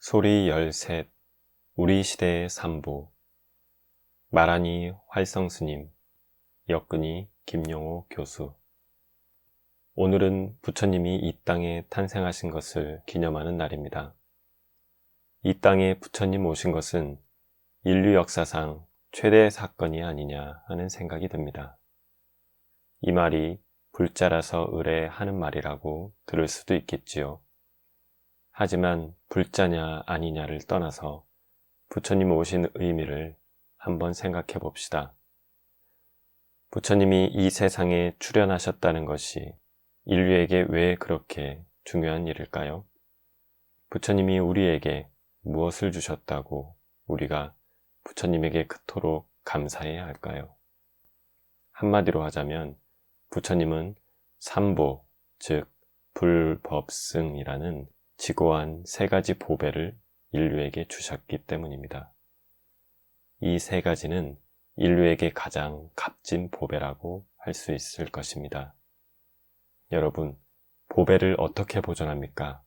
소리 13 우리 시대의 삼부 말하니 활성스님, 엮으니 김용호 교수. 오늘은 부처님이 이 땅에 탄생하신 것을 기념하는 날입니다. 이 땅에 부처님 오신 것은 인류 역사상 최대의 사건이 아니냐 하는 생각이 듭니다. 이 말이 불자라서 의뢰하는 말이라고 들을 수도 있겠지요. 하지만 불자냐 아니냐를 떠나서 부처님 오신 의미를 한번 생각해 봅시다. 부처님이 이 세상에 출현하셨다는 것이 인류에게 왜 그렇게 중요한 일일까요? 부처님이 우리에게 무엇을 주셨다고 우리가 부처님에게 그토록 감사해야 할까요? 한마디로 하자면 부처님은 삼보, 즉 불법승이라는 지고한 세 가지 보배를 인류에게 주셨기 때문입니다. 이 세 가지는 인류에게 가장 값진 보배라고 할 수 있을 것입니다. 여러분, 보배를 어떻게 보존합니까?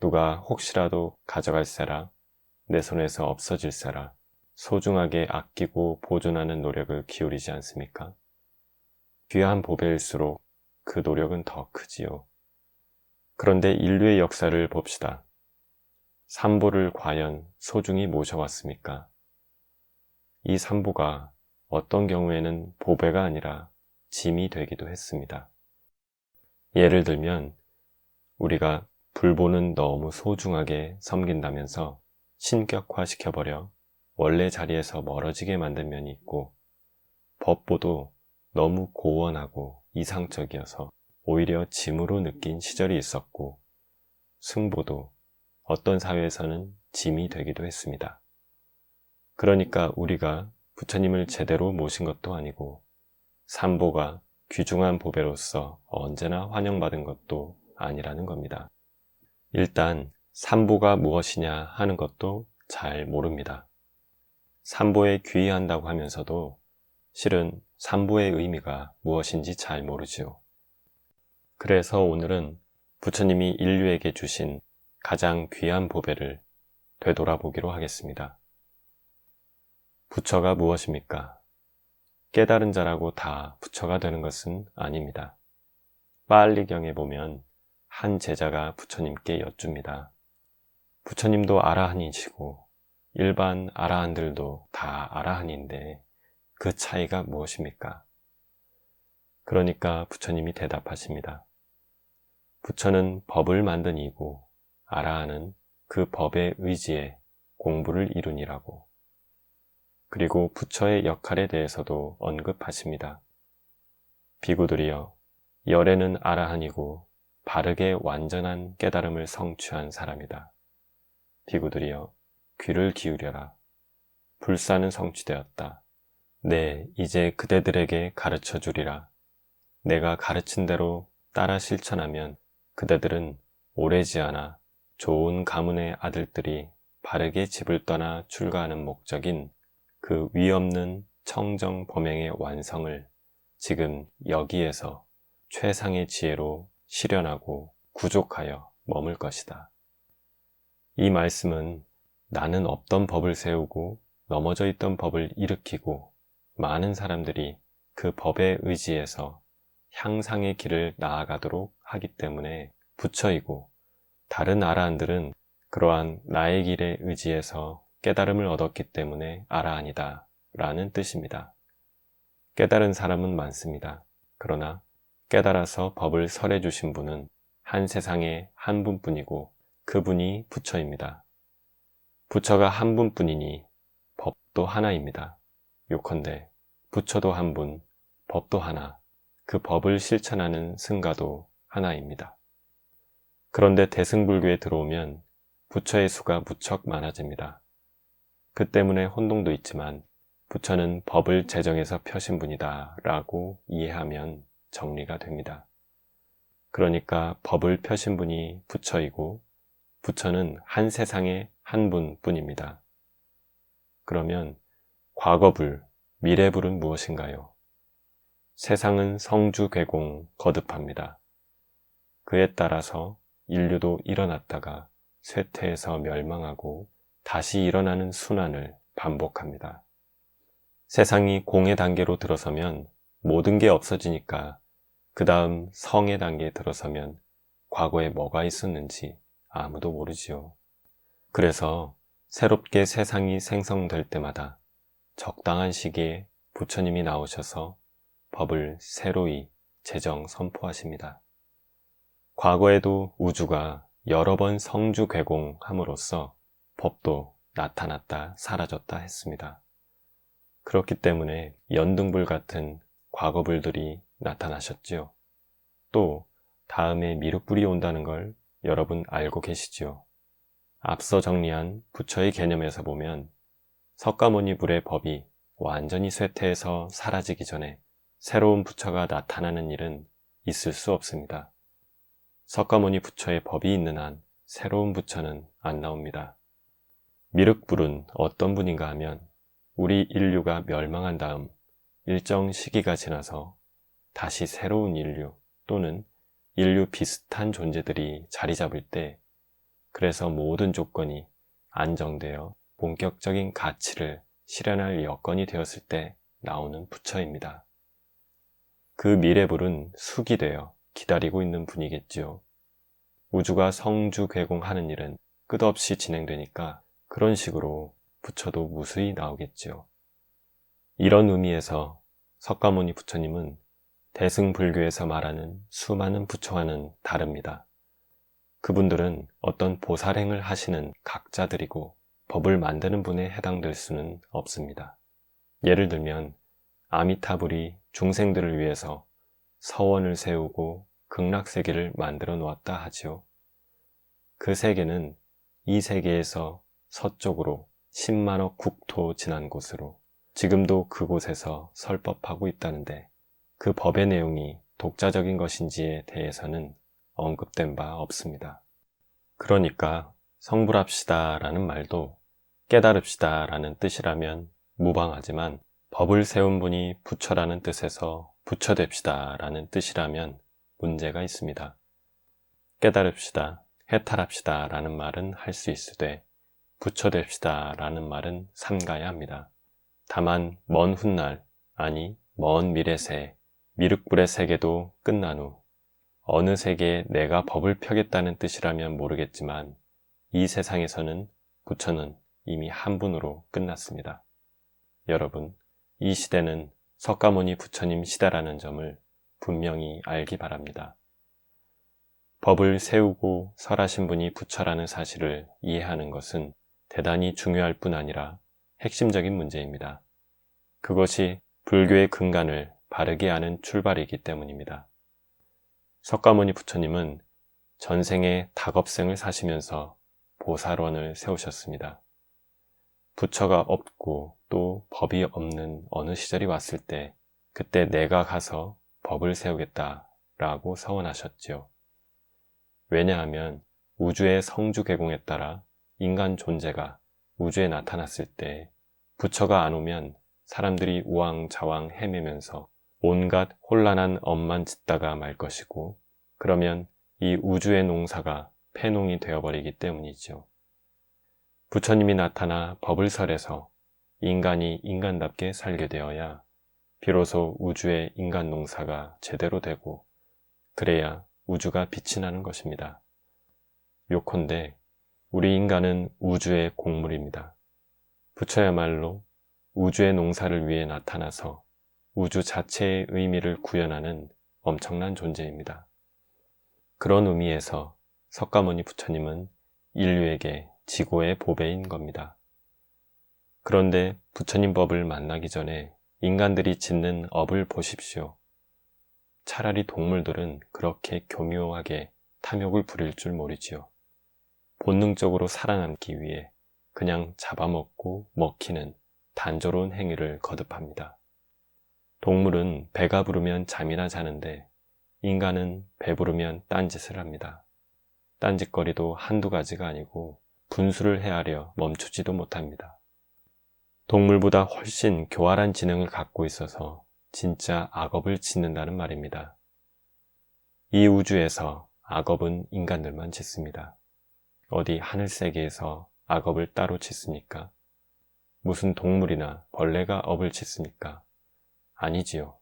누가 혹시라도 가져갈세라, 내 손에서 없어질세라, 소중하게 아끼고 보존하는 노력을 기울이지 않습니까? 귀한 보배일수록 그 노력은 더 크지요. 그런데 인류의 역사를 봅시다. 삼보를 과연 소중히 모셔왔습니까? 이 삼보가 어떤 경우에는 보배가 아니라 짐이 되기도 했습니다. 예를 들면 우리가 불보는 너무 소중하게 섬긴다면서 신격화시켜버려 원래 자리에서 멀어지게 만든 면이 있고, 법보도 너무 고원하고 이상적이어서 오히려 짐으로 느낀 시절이 있었고, 승보도 어떤 사회에서는 짐이 되기도 했습니다. 그러니까 우리가 부처님을 제대로 모신 것도 아니고 삼보가 귀중한 보배로서 언제나 환영받은 것도 아니라는 겁니다. 일단 삼보가 무엇이냐 하는 것도 잘 모릅니다. 삼보에 귀의한다고 하면서도 실은 삼보의 의미가 무엇인지 잘 모르지요. 그래서 오늘은 부처님이 인류에게 주신 가장 귀한 보배를 되돌아보기로 하겠습니다. 부처가 무엇입니까? 깨달은 자라고 다 부처가 되는 것은 아닙니다. 빠알리경에 보면 한 제자가 부처님께 여쭙니다. 부처님도 아라한이시고 일반 아라한들도 다 아라한인데 그 차이가 무엇입니까? 그러니까 부처님이 대답하십니다. 부처는 법을 만든 이고 아라한은 그 법의 의지에 공부를 이루니라고. 그리고 부처의 역할에 대해서도 언급하십니다. 비구들이여, 열애는 아라한이고 바르게 완전한 깨달음을 성취한 사람이다. 비구들이여, 귀를 기울여라. 불사는 성취되었다. 네, 이제 그대들에게 가르쳐 주리라. 내가 가르친 대로 따라 실천하면 그대들은 오래지 않아 좋은 가문의 아들들이 바르게 집을 떠나 출가하는 목적인 그 위없는 청정 범행의 완성을 지금 여기에서 최상의 지혜로 실현하고 구족하여 머물 것이다. 이 말씀은 나는 없던 법을 세우고 넘어져 있던 법을 일으키고 많은 사람들이 그 법의 의지에서 향상의 길을 나아가도록 하기 때문에 부처이고, 다른 아라한들은 그러한 나의 길의 의지에서 깨달음을 얻었기 때문에 아라한이다 라는 뜻입니다. 깨달은 사람은 많습니다. 그러나 깨달아서 법을 설해 주신 분은 한 세상에 한 분뿐이고 그분이 부처입니다. 부처가 한 분뿐이니 법도 하나입니다. 요컨대 부처도 한 분, 법도 하나, 그 법을 실천하는 승가도 하나입니다. 그런데 대승불교에 들어오면 부처의 수가 무척 많아집니다. 그 때문에 혼동도 있지만 부처는 법을 제정해서 펴신 분이다 라고 이해하면 정리가 됩니다. 그러니까 법을 펴신 분이 부처이고 부처는 한 세상에 한 분뿐입니다. 그러면 과거불, 미래불은 무엇인가요? 세상은 성주괴공 거듭합니다. 그에 따라서 인류도 일어났다가 쇠퇴해서 멸망하고 다시 일어나는 순환을 반복합니다. 세상이 공의 단계로 들어서면 모든 게 없어지니까 그 다음 성의 단계에 들어서면 과거에 뭐가 있었는지 아무도 모르지요. 그래서 새롭게 세상이 생성될 때마다 적당한 시기에 부처님이 나오셔서 법을 새로이 제정 선포하십니다. 과거에도 우주가 여러 번 성주괴공함으로써 법도 나타났다 사라졌다 했습니다. 그렇기 때문에 연등불 같은 과거불들이 나타나셨지요. 또 다음에 미륵불이 온다는 걸 여러분 알고 계시지요. 앞서 정리한 부처의 개념에서 보면 석가모니 불의 법이 완전히 쇠퇴해서 사라지기 전에 새로운 부처가 나타나는 일은 있을 수 없습니다. 석가모니 부처의 법이 있는 한 새로운 부처는 안 나옵니다. 미륵불은 어떤 분인가 하면 우리 인류가 멸망한 다음 일정 시기가 지나서 다시 새로운 인류 또는 인류 비슷한 존재들이 자리 잡을 때, 그래서 모든 조건이 안정되어 본격적인 가치를 실현할 여건이 되었을 때 나오는 부처입니다. 그 미래불은 숙이 되어 기다리고 있는 분이겠지요. 우주가 성주괴공하는 일은 끝없이 진행되니까 그런 식으로 부처도 무수히 나오겠지요. 이런 의미에서 석가모니 부처님은 대승불교에서 말하는 수많은 부처와는 다릅니다. 그분들은 어떤 보살행을 하시는 각자들이고 법을 만드는 분에 해당될 수는 없습니다. 예를 들면 아미타불이 중생들을 위해서 서원을 세우고 극락세계를 만들어 놓았다 하지요. 그 세계는 이 세계에서 서쪽으로 10만억 국토 지난 곳으로 지금도 그곳에서 설법하고 있다는데 그 법의 내용이 독자적인 것인지에 대해서는 언급된 바 없습니다. 그러니까 성불합시다 라는 말도 깨달읍시다 라는 뜻이라면 무방하지만 법을 세운 분이 부처라는 뜻에서 부처됩시다 라는 뜻이라면 문제가 있습니다. 깨달읍시다, 해탈합시다 라는 말은 할 수 있으되 부처됩시다 라는 말은 삼가야 합니다. 다만 먼 훗날, 아니 먼 미래세, 미륵불의 세계도 끝난 후 어느 세계에 내가 법을 펴겠다는 뜻이라면 모르겠지만 이 세상에서는 부처는 이미 한 분으로 끝났습니다. 여러분, 이 시대는 석가모니 부처님 시대라는 점을 분명히 알기 바랍니다. 법을 세우고 설하신 분이 부처라는 사실을 이해하는 것은 대단히 중요할 뿐 아니라 핵심적인 문제입니다. 그것이 불교의 근간을 바르게 아는 출발이기 때문입니다. 석가모니 부처님은 전생에 닭업생을 사시면서 보살원을 세우셨습니다. 부처가 없고 또 법이 없는 어느 시절이 왔을 때 그때 내가 가서 법을 세우겠다라고 서원하셨지요. 왜냐하면 우주의 성주괴공에 따라 인간 존재가 우주에 나타났을 때 부처가 안 오면 사람들이 우왕좌왕 헤매면서 온갖 혼란한 엄만 짓다가 말 것이고 그러면 이 우주의 농사가 폐농이 되어버리기 때문이죠. 부처님이 나타나 법을 설해서 인간이 인간답게 살게 되어야 비로소 우주의 인간 농사가 제대로 되고 그래야 우주가 빛이 나는 것입니다. 요컨대 우리 인간은 우주의 곡물입니다. 부처야말로 우주의 농사를 위해 나타나서 우주 자체의 의미를 구현하는 엄청난 존재입니다. 그런 의미에서 석가모니 부처님은 인류에게 지고의 보배인 겁니다. 그런데 부처님 법을 만나기 전에 인간들이 짓는 업을 보십시오. 차라리 동물들은 그렇게 교묘하게 탐욕을 부릴 줄 모르지요. 본능적으로 살아남기 위해 그냥 잡아먹고 먹히는 단조로운 행위를 거듭합니다. 동물은 배가 부르면 잠이나 자는데 인간은 배부르면 딴짓을 합니다. 딴짓거리도 한두 가지가 아니고 분수를 헤아려 멈추지도 못합니다. 동물보다 훨씬 교활한 지능을 갖고 있어서 진짜 악업을 짓는다는 말입니다. 이 우주에서 악업은 인간들만 짓습니다. 어디 하늘세계에서 악업을 따로 짓습니까? 무슨 동물이나 벌레가 업을 짓습니까? 아니지요.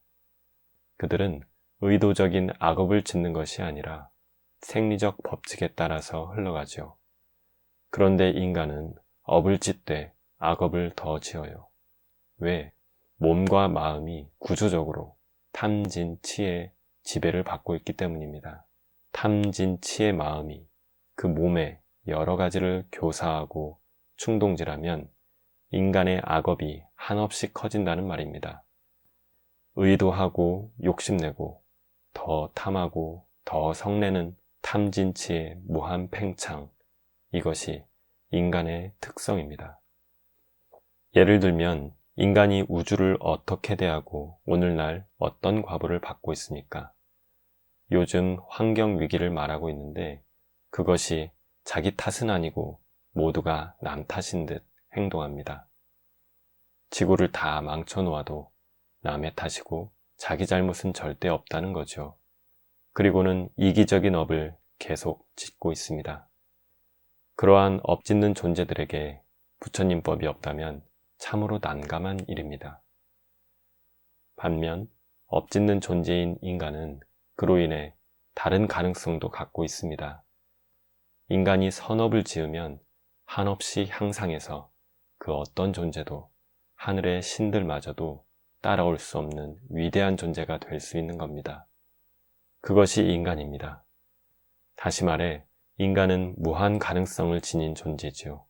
그들은 의도적인 악업을 짓는 것이 아니라 생리적 법칙에 따라서 흘러가죠. 그런데 인간은 업을 짓되 악업을 더 지어요. 왜? 몸과 마음이 구조적으로 탐진치의 지배를 받고 있기 때문입니다. 탐진치의 마음이 그 몸에 여러 가지를 교사하고 충동질하면 인간의 악업이 한없이 커진다는 말입니다. 의도하고 욕심내고 더 탐하고 더 성내는 탐진치의 무한 팽창, 이것이 인간의 특성입니다. 예를 들면 인간이 우주를 어떻게 대하고 오늘날 어떤 과보를 받고 있습니까? 요즘 환경 위기를 말하고 있는데 그것이 자기 탓은 아니고 모두가 남 탓인 듯 행동합니다. 지구를 다 망쳐놓아도 남의 탓이고 자기 잘못은 절대 없다는 거죠. 그리고는 이기적인 업을 계속 짓고 있습니다. 그러한 업 짓는 존재들에게 부처님법이 없다면 참으로 난감한 일입니다. 반면 업 짓는 존재인 인간은 그로 인해 다른 가능성도 갖고 있습니다. 인간이 선업을 지으면 한없이 향상해서 그 어떤 존재도 하늘의 신들마저도 따라올 수 없는 위대한 존재가 될 수 있는 겁니다. 그것이 인간입니다. 다시 말해 인간은 무한 가능성을 지닌 존재지요.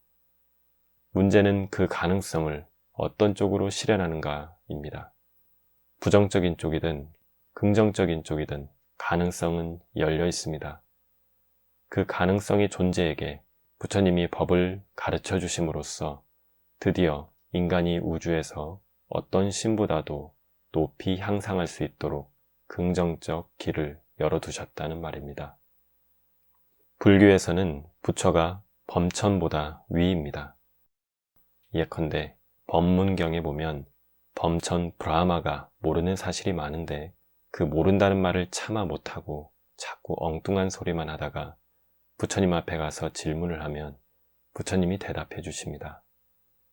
문제는 그 가능성을 어떤 쪽으로 실현하는가입니다. 부정적인 쪽이든 긍정적인 쪽이든 가능성은 열려 있습니다. 그 가능성의 존재에게 부처님이 법을 가르쳐 주심으로써 드디어 인간이 우주에서 어떤 신보다도 높이 향상할 수 있도록 긍정적 길을 열어두셨다는 말입니다. 불교에서는 부처가 범천보다 위입니다. 예컨대 법문경에 보면 범천 브라마가 모르는 사실이 많은데 그 모른다는 말을 차마 못하고 자꾸 엉뚱한 소리만 하다가 부처님 앞에 가서 질문을 하면 부처님이 대답해 주십니다.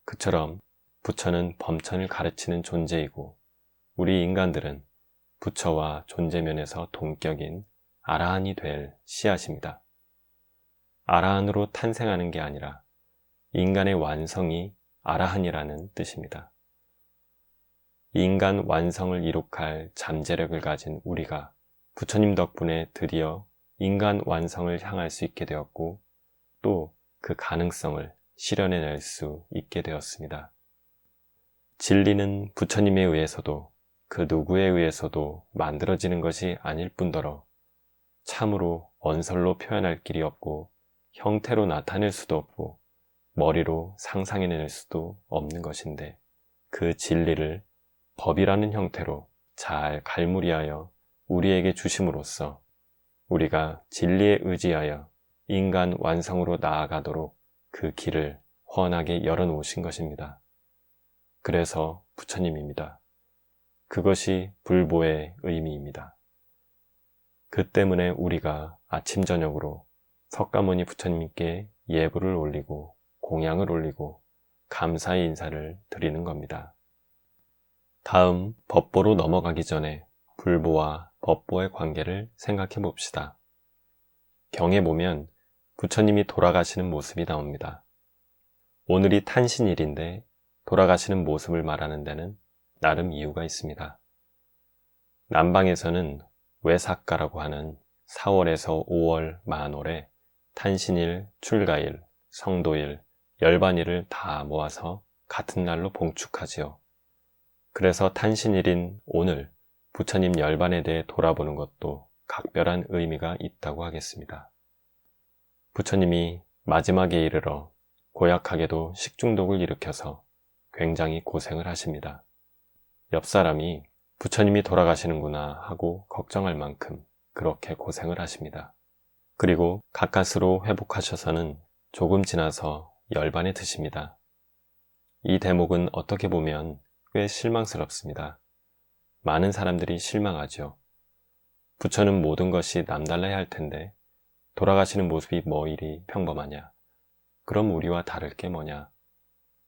그처럼 부처는 범천을 가르치는 존재이고 우리 인간들은 부처와 존재면에서 동격인 아라한이 될 씨앗입니다. 아라한으로 탄생하는 게 아니라 인간의 완성이 아라한이라는 뜻입니다. 인간 완성을 이룩할 잠재력을 가진 우리가 부처님 덕분에 드디어 인간 완성을 향할 수 있게 되었고 또 그 가능성을 실현해낼 수 있게 되었습니다. 진리는 부처님에 의해서도 그 누구에 의해서도 만들어지는 것이 아닐 뿐더러 참으로 언설로 표현할 길이 없고 형태로 나타낼 수도 없고 머리로 상상해낼 수도 없는 것인데 그 진리를 법이라는 형태로 잘 갈무리하여 우리에게 주심으로써 우리가 진리에 의지하여 인간 완성으로 나아가도록 그 길을 훤하게 열어놓으신 것입니다. 그래서 부처님입니다. 그것이 불보의 의미입니다. 그 때문에 우리가 아침 저녁으로 석가모니 부처님께 예불을 올리고 공양을 올리고 감사의 인사를 드리는 겁니다. 다음 법보로 넘어가기 전에 불보와 법보의 관계를 생각해 봅시다. 경에 보면 부처님이 돌아가시는 모습이 나옵니다. 오늘이 탄신일인데 돌아가시는 모습을 말하는 데는 나름 이유가 있습니다. 남방에서는 외삭가라고 하는 4월에서 5월 만월에 탄신일, 출가일, 성도일, 열반일을 다 모아서 같은 날로 봉축하지요. 그래서 탄신일인 오늘 부처님 열반에 대해 돌아보는 것도 각별한 의미가 있다고 하겠습니다. 부처님이 마지막에 이르러 고약하게도 식중독을 일으켜서 굉장히 고생을 하십니다. 옆 사람이 부처님이 돌아가시는구나 하고 걱정할 만큼 그렇게 고생을 하십니다. 그리고 가까스로 회복하셔서는 조금 지나서 열반에 드십니다. 이 대목은 어떻게 보면 꽤 실망스럽습니다. 많은 사람들이 실망하죠. 부처는 모든 것이 남달라야 할 텐데 돌아가시는 모습이 뭐 이리 평범하냐. 그럼 우리와 다를 게 뭐냐?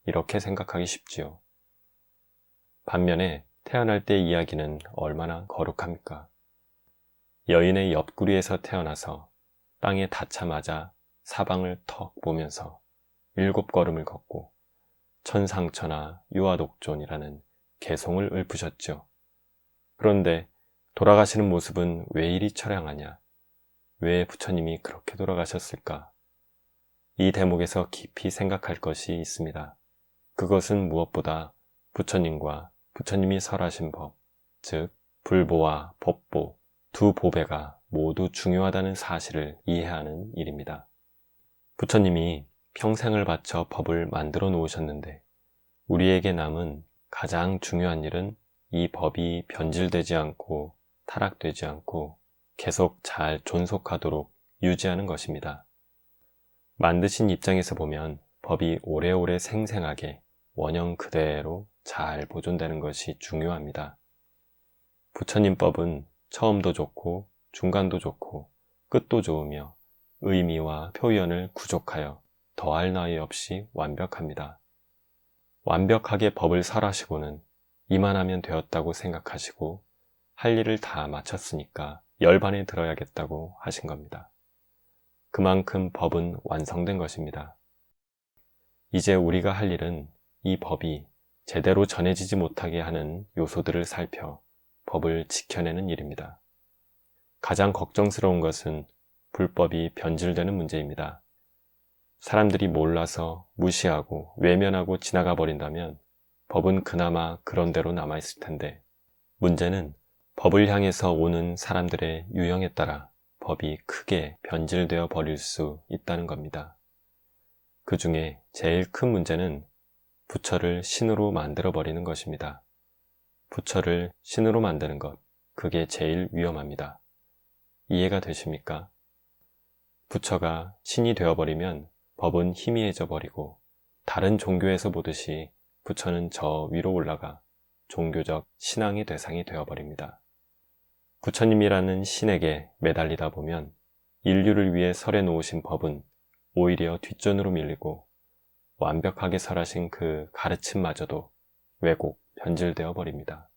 이렇게 생각하기 쉽지요. 반면에 태어날 때 이야기는 얼마나 거룩합니까? 여인의 옆구리에서 태어나서 땅에 닿자마자 사방을 턱 보면서 7걸음을 걷고 천상천하 유아독존이라는 개송을 읊으셨죠. 그런데 돌아가시는 모습은 왜 이리 처량하냐? 왜 부처님이 그렇게 돌아가셨을까? 이 대목에서 깊이 생각할 것이 있습니다. 그것은 무엇보다 부처님과 부처님이 설하신 법, 즉 불보와 법보 두 보배가 모두 중요하다는 사실을 이해하는 일입니다. 부처님이 평생을 바쳐 법을 만들어 놓으셨는데 우리에게 남은 가장 중요한 일은 이 법이 변질되지 않고 타락되지 않고 계속 잘 존속하도록 유지하는 것입니다. 만드신 입장에서 보면 법이 오래오래 생생하게 원형 그대로 잘 보존되는 것이 중요합니다. 부처님 법은 처음도 좋고 중간도 좋고 끝도 좋으며 의미와 표현을 구족하여 더할 나위 없이 완벽합니다. 완벽하게 법을 설하시고는 이만하면 되었다고 생각하시고 할 일을 다 마쳤으니까 열반에 들어야겠다고 하신 겁니다. 그만큼 법은 완성된 것입니다. 이제 우리가 할 일은 이 법이 제대로 전해지지 못하게 하는 요소들을 살펴 법을 지켜내는 일입니다. 가장 걱정스러운 것은 불법이 변질되는 문제입니다. 사람들이 몰라서 무시하고 외면하고 지나가 버린다면 법은 그나마 그런 대로 남아있을 텐데 문제는 법을 향해서 오는 사람들의 유형에 따라 법이 크게 변질되어 버릴 수 있다는 겁니다. 그 중에 제일 큰 문제는 부처를 신으로 만들어 버리는 것입니다. 부처를 신으로 만드는 것, 그게 제일 위험합니다. 이해가 되십니까? 부처가 신이 되어버리면 법은 희미해져 버리고 다른 종교에서 보듯이 부처는 저 위로 올라가 종교적 신앙의 대상이 되어버립니다. 부처님이라는 신에게 매달리다 보면 인류를 위해 설해 놓으신 법은 오히려 뒷전으로 밀리고 완벽하게 설하신 그 가르침마저도 왜곡, 변질되어 버립니다.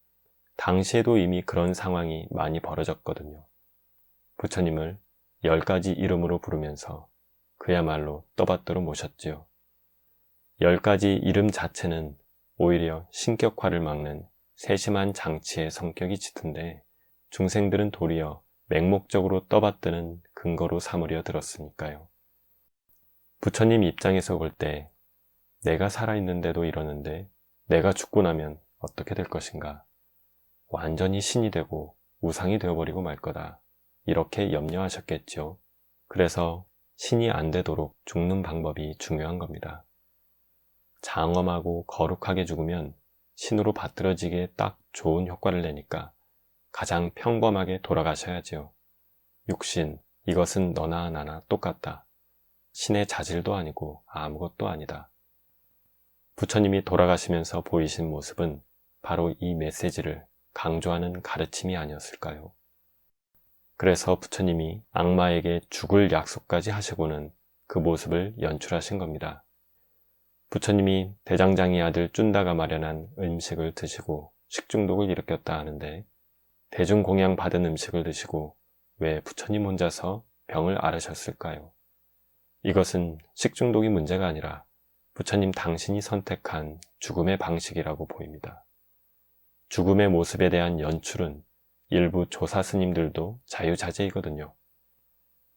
당시에도 이미 그런 상황이 많이 벌어졌거든요. 부처님을 10가지 이름으로 부르면서 그야말로 떠받들어 모셨지요. 10가지 이름 자체는 오히려 신격화를 막는 세심한 장치의 성격이 짙은데 중생들은 도리어 맹목적으로 떠받드는 근거로 삼으려 들었으니까요. 부처님 입장에서 볼 때 내가 살아있는데도 이러는데 내가 죽고 나면 어떻게 될 것인가? 완전히 신이 되고 우상이 되어버리고 말 거다. 이렇게 염려하셨겠죠. 그래서 신이 안 되도록 죽는 방법이 중요한 겁니다. 장엄하고 거룩하게 죽으면 신으로 받들어지기에 딱 좋은 효과를 내니까 가장 평범하게 돌아가셔야지요. 육신, 이것은 너나 나나 똑같다. 신의 자질도 아니고 아무것도 아니다. 부처님이 돌아가시면서 보이신 모습은 바로 이 메시지를 강조하는 가르침이 아니었을까요? 그래서 부처님이 악마에게 죽을 약속까지 하시고는 그 모습을 연출하신 겁니다. 부처님이 대장장이 아들 쭌다가 마련한 음식을 드시고 식중독을 일으켰다 하는데 대중공양 받은 음식을 드시고 왜 부처님 혼자서 병을 앓으셨을까요? 이것은 식중독이 문제가 아니라 부처님 당신이 선택한 죽음의 방식이라고 보입니다. 죽음의 모습에 대한 연출은 일부 조사 스님들도 자유자재이거든요.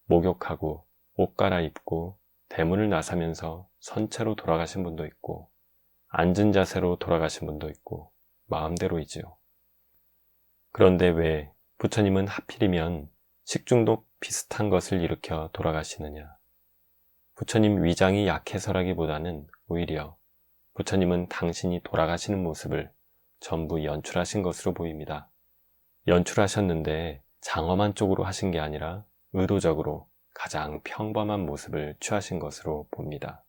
목욕하고 옷 갈아입고 대문을 나서면서 선체로 돌아가신 분도 있고 앉은 자세로 돌아가신 분도 있고 마음대로이지요. 그런데 왜 부처님은 하필이면 식중독 비슷한 것을 일으켜 돌아가시느냐? 부처님 위장이 약해서라기보다는 오히려 부처님은 당신이 돌아가시는 모습을 전부 연출하신 것으로 보입니다. 연출하셨는데 장엄한 쪽으로 하신 게 아니라 의도적으로 가장 평범한 모습을 취하신 것으로 봅니다.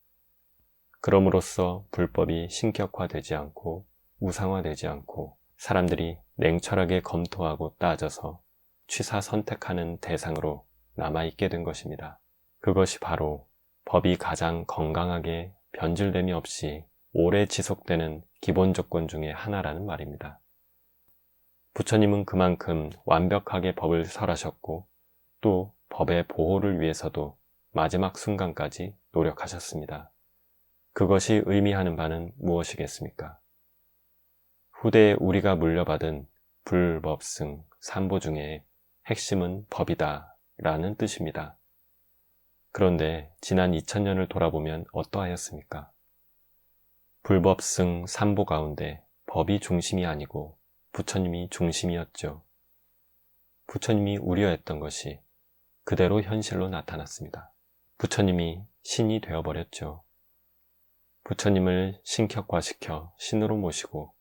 그럼으로써 불법이 신격화되지 않고 우상화되지 않고 사람들이 냉철하게 검토하고 따져서 취사 선택하는 대상으로 남아있게 된 것입니다. 그것이 바로 법이 가장 건강하게 변질됨이 없이 오래 지속되는 기본 조건 중에 하나라는 말입니다. 부처님은 그만큼 완벽하게 법을 설하셨고 또 법의 보호를 위해서도 마지막 순간까지 노력하셨습니다. 그것이 의미하는 바는 무엇이겠습니까? 후대에 우리가 물려받은 불법승, 삼보 중에 핵심은 법이다 라는 뜻입니다. 그런데 지난 2000년을 돌아보면 어떠하였습니까? 불법승, 삼보 가운데 법이 중심이 아니고 부처님이 중심이었죠. 부처님이 우려했던 것이 그대로 현실로 나타났습니다. 부처님이 신이 되어버렸죠. 부처님을 신격화시켜 신으로 모시고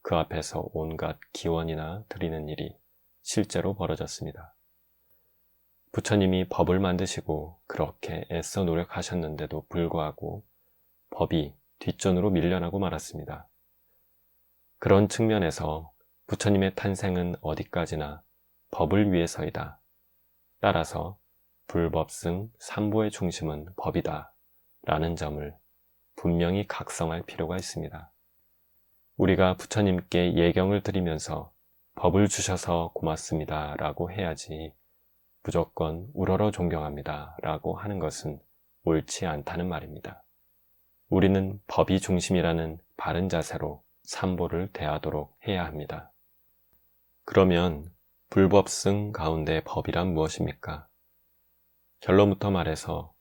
그 앞에서 온갖 기원이나 드리는 일이 실제로 벌어졌습니다. 부처님이 법을 만드시고 그렇게 애써 노력하셨는데도 불구하고 법이 뒷전으로 밀려나고 말았습니다. 그런 측면에서 부처님의 탄생은 어디까지나 법을 위해서이다. 따라서 불법승 삼보의 중심은 법이다 라는 점을 분명히 각성할 필요가 있습니다. 우리가 부처님께 예경을 드리면서 법을 주셔서 고맙습니다 라고 해야지 무조건 우러러 존경합니다 라고 하는 것은 옳지 않다는 말입니다. 우리는 법이 중심이라는 바른 자세로 삼보를 대하도록 해야 합니다. 그러면 불법승 가운데 법이란 무엇입니까? 결론부터 말해서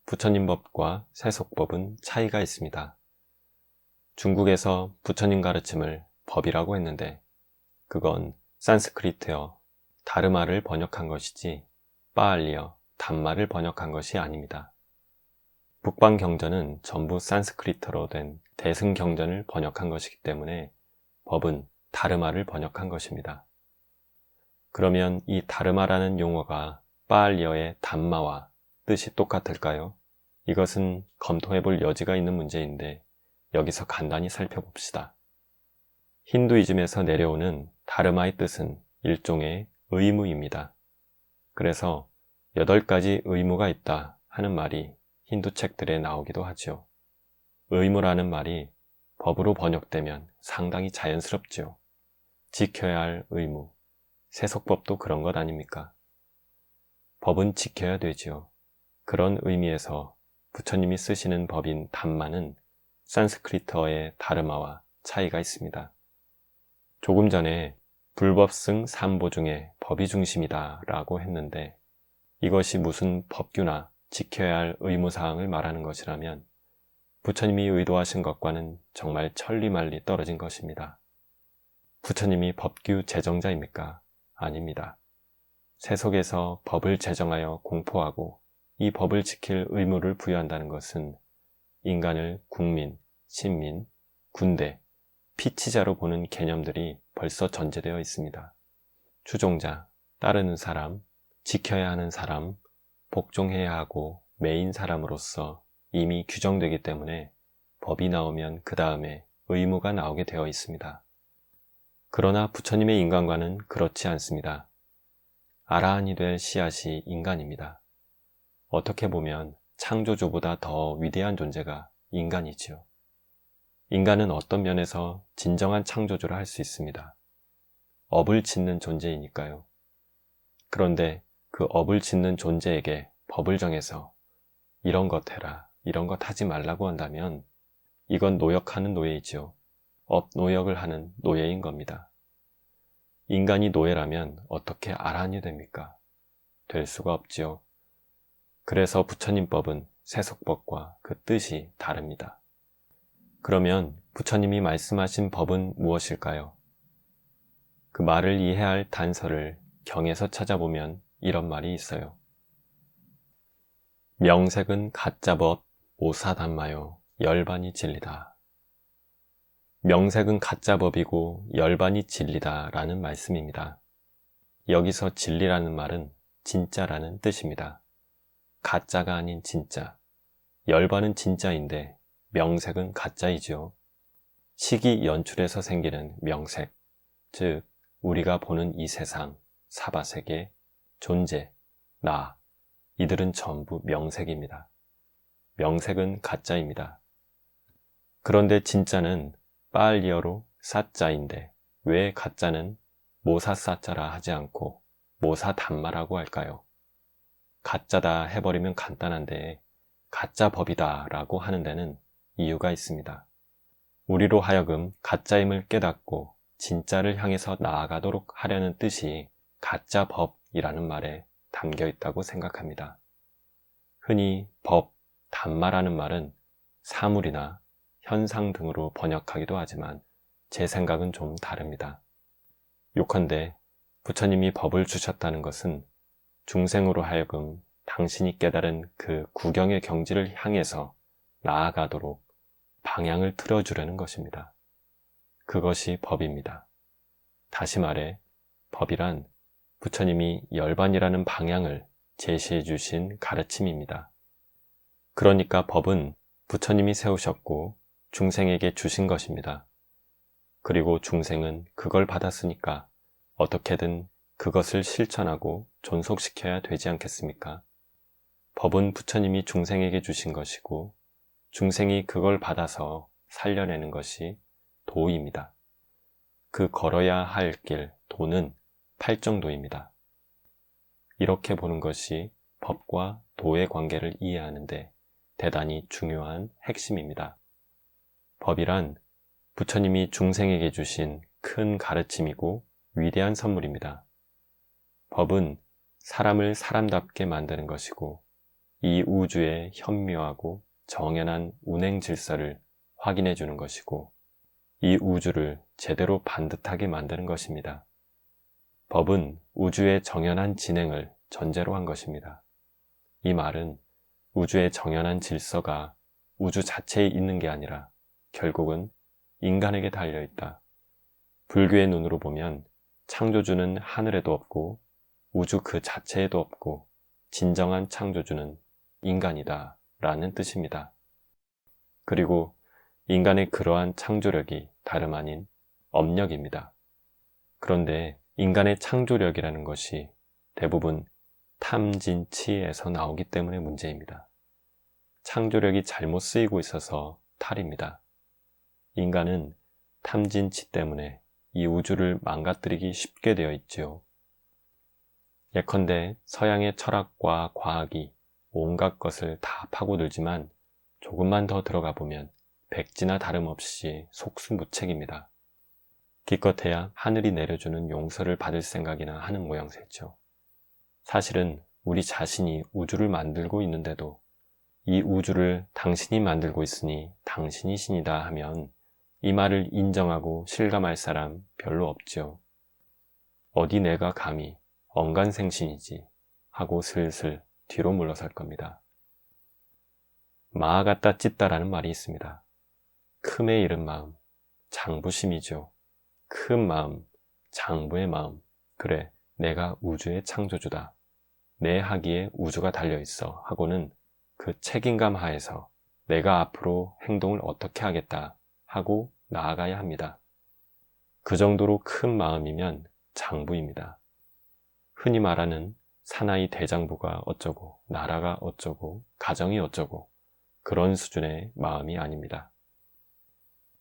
부처님 법과 세속법은 차이가 있습니다. 중국에서 부처님 가르침을 법이라고 했는데 그건 산스크리트어 다르마를 번역한 것이지 파알리어 단마를 번역한 것이 아닙니다. 북방 경전은 전부 산스크리트어로 된 대승 경전을 번역한 것이기 때문에 법은 다르마를 번역한 것입니다. 그러면 이 다르마라는 용어가 파알리어의 단마와 뜻이 똑같을까요? 이것은 검토해볼 여지가 있는 문제인데 여기서 간단히 살펴봅시다. 힌두이즘에서 내려오는 다르마의 뜻은 일종의 의무입니다. 그래서 8가지 의무가 있다 하는 말이 힌두 책들에 나오기도 하죠. 의무라는 말이 법으로 번역되면 상당히 자연스럽죠. 지켜야 할 의무, 세속법도 그런 것 아닙니까? 법은 지켜야 되지요. 그런 의미에서 부처님이 쓰시는 법인 담마는 산스크리트어의 다르마와 차이가 있습니다. 조금 전에 불법승 삼보 중에 법이 중심이다 라고 했는데 이것이 무슨 법규나 지켜야 할 의무사항을 말하는 것이라면 부처님이 의도하신 것과는 정말 천리말리 떨어진 것입니다. 부처님이 법규 제정자입니까? 아닙니다. 세속에서 법을 제정하여 공포하고 이 법을 지킬 의무를 부여한다는 것은 인간을 국민, 신민, 군대, 피치자로 보는 개념들이 벌써 전제되어 있습니다. 추종자, 따르는 사람, 지켜야 하는 사람, 복종해야 하고 매인 사람으로서 이미 규정되기 때문에 법이 나오면 그 다음에 의무가 나오게 되어 있습니다. 그러나 부처님의 인간과는 그렇지 않습니다. 아라한이 될 씨앗이 인간입니다. 어떻게 보면 창조주보다 더 위대한 존재가 인간이지요. 인간은 어떤 면에서 진정한 창조주를 할 수 있습니다. 업을 짓는 존재이니까요. 그런데 그 업을 짓는 존재에게 법을 정해서 이런 것 해라, 이런 것 하지 말라고 한다면 이건 노역하는 노예이지요. 업 노역을 하는 노예인 겁니다. 인간이 노예라면 어떻게 아라한이 됩니까? 될 수가 없지요. 그래서 부처님 법은 세속법과 그 뜻이 다릅니다. 그러면 부처님이 말씀하신 법은 무엇일까요? 그 말을 이해할 단서를 경에서 찾아보면 이런 말이 있어요. 명색은 가짜법 오사단마요 열반이 진리다. 명색은 가짜법이고 열반이 진리다 라는 말씀입니다. 여기서 진리라는 말은 진짜라는 뜻입니다. 가짜가 아닌 진짜. 열반은 진짜인데 명색은 가짜이죠. 시기 연출에서 생기는 명색, 즉 우리가 보는 이 세상, 사바세계, 존재, 나, 이들은 전부 명색입니다. 명색은 가짜입니다. 그런데 진짜는 빠알리어로 사짜인데 왜 가짜는 모사사짜라 하지 않고 모사단마라고 할까요? 가짜다 해버리면 간단한데 가짜 법이다 라고 하는 데는 이유가 있습니다. 우리로 하여금 가짜임을 깨닫고 진짜를 향해서 나아가도록 하려는 뜻이 가짜 법이라는 말에 담겨 있다고 생각합니다. 흔히 법, 단마라는 말은 사물이나 현상 등으로 번역하기도 하지만 제 생각은 좀 다릅니다. 요컨대 부처님이 법을 주셨다는 것은 중생으로 하여금 당신이 깨달은 그 구경의 경지를 향해서 나아가도록 방향을 틀어주려는 것입니다. 그것이 법입니다. 다시 말해 법이란 부처님이 열반이라는 방향을 제시해 주신 가르침입니다. 그러니까 법은 부처님이 세우셨고 중생에게 주신 것입니다. 그리고 중생은 그걸 받았으니까 어떻게든 그것을 실천하고 존속시켜야 되지 않겠습니까? 법은 부처님이 중생에게 주신 것이고 중생이 그걸 받아서 살려내는 것이 도입니다. 그 걸어야 할 길, 도는 팔정도입니다. 이렇게 보는 것이 법과 도의 관계를 이해하는데 대단히 중요한 핵심입니다. 법이란 부처님이 중생에게 주신 큰 가르침이고 위대한 선물입니다. 법은 사람을 사람답게 만드는 것이고 이 우주의 현묘하고 정연한 운행 질서를 확인해 주는 것이고 이 우주를 제대로 반듯하게 만드는 것입니다. 법은 우주의 정연한 진행을 전제로 한 것입니다. 이 말은 우주의 정연한 질서가 우주 자체에 있는 게 아니라 결국은 인간에게 달려있다. 불교의 눈으로 보면 창조주는 하늘에도 없고 우주 그 자체에도 없고 진정한 창조주는 인간이다 라는 뜻입니다. 그리고 인간의 그러한 창조력이 다름 아닌 업력입니다. 그런데 인간의 창조력이라는 것이 대부분 탐진치에서 나오기 때문에 문제입니다. 창조력이 잘못 쓰이고 있어서 탈입니다. 인간은 탐진치 때문에 이 우주를 망가뜨리기 쉽게 되어 있지요. 예컨대 서양의 철학과 과학이 온갖 것을 다 파고들지만 조금만 더 들어가 보면 백지나 다름없이 속수무책입니다. 기껏해야 하늘이 내려주는 용서를 받을 생각이나 하는 모양새죠. 사실은 우리 자신이 우주를 만들고 있는데도 이 우주를 당신이 만들고 있으니 당신이 신이다 하면 이 말을 인정하고 실감할 사람 별로 없죠. 어디 내가 감히 언간생신이지 하고 슬슬 뒤로 물러설 겁니다. 마아 갖다 찢다라는 말이 있습니다. 큼에 이른 마음, 장부심이죠. 큰 마음, 장부의 마음. 그래, 내가 우주의 창조주다. 내 하기에 우주가 달려있어 하고는 그 책임감 하에서 내가 앞으로 행동을 어떻게 하겠다 하고 나아가야 합니다. 그 정도로 큰 마음이면 장부입니다. 흔히 말하는 사나이 대장부가 어쩌고 나라가 어쩌고 가정이 어쩌고 그런 수준의 마음이 아닙니다.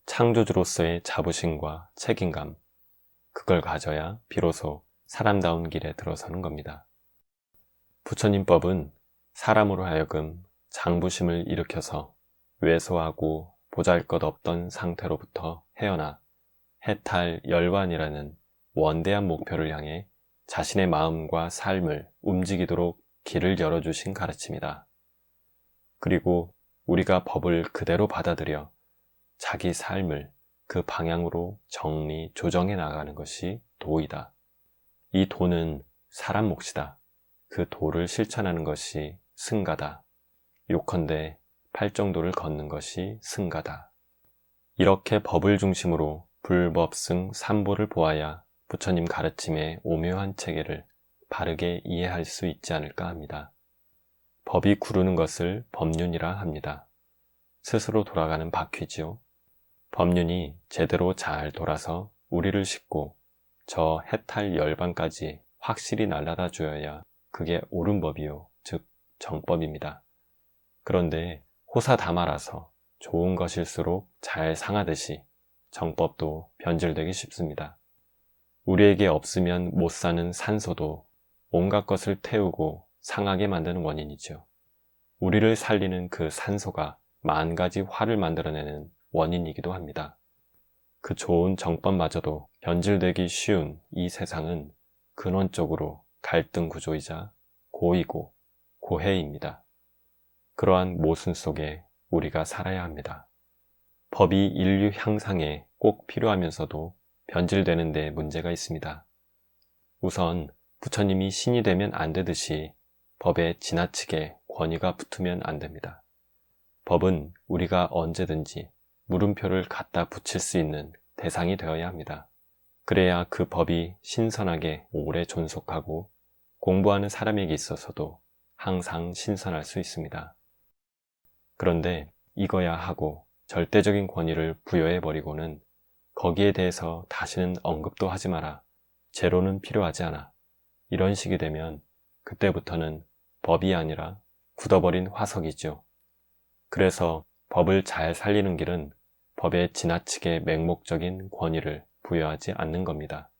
창조주로서의 자부심과 책임감, 그걸 가져야 비로소 사람다운 길에 들어서는 겁니다. 부처님법은 사람으로 하여금 장부심을 일으켜서 왜소하고 보잘것없던 상태로부터 헤어나 해탈 열반이라는 원대한 목표를 향해 자신의 마음과 삶을 움직이도록 길을 열어주신 가르침이다. 그리고 우리가 법을 그대로 받아들여 자기 삶을 그 방향으로 정리, 조정해 나가는 것이 도이다. 이 도는 사람 몫이다. 그 도를 실천하는 것이 승가다. 요컨대 팔정도를 걷는 것이 승가다. 이렇게 법을 중심으로 불법승 삼보를 보아야 부처님 가르침의 오묘한 체계를 바르게 이해할 수 있지 않을까 합니다. 법이 구르는 것을 법륜이라 합니다. 스스로 돌아가는 바퀴지요. 법륜이 제대로 잘 돌아서 우리를 싣고 저 해탈 열반까지 확실히 날라다 주어야 그게 옳은 법이요, 즉 정법입니다. 그런데 호사다말아서 좋은 것일수록 잘 상하듯이 정법도 변질되기 쉽습니다. 우리에게 없으면 못 사는 산소도 온갖 것을 태우고 상하게 만드는 원인이죠. 우리를 살리는 그 산소가 만 가지 화를 만들어내는 원인이기도 합니다. 그 좋은 정법마저도 변질되기 쉬운 이 세상은 근원적으로 갈등 구조이자 고이고 고해입니다. 그러한 모순 속에 우리가 살아야 합니다. 법이 인류 향상에 꼭 필요하면서도 변질되는 데 문제가 있습니다. 우선 부처님이 신이 되면 안 되듯이 법에 지나치게 권위가 붙으면 안 됩니다. 법은 우리가 언제든지 물음표를 갖다 붙일 수 있는 대상이 되어야 합니다. 그래야 그 법이 신선하게 오래 존속하고 공부하는 사람에게 있어서도 항상 신선할 수 있습니다. 그런데 이거야 하고 절대적인 권위를 부여해버리고는 거기에 대해서 다시는 언급도 하지 마라, 제로는 필요하지 않아, 이런 식이 되면 그때부터는 법이 아니라 굳어버린 화석이죠. 그래서 법을 잘 살리는 길은 법에 지나치게 맹목적인 권위를 부여하지 않는 겁니다.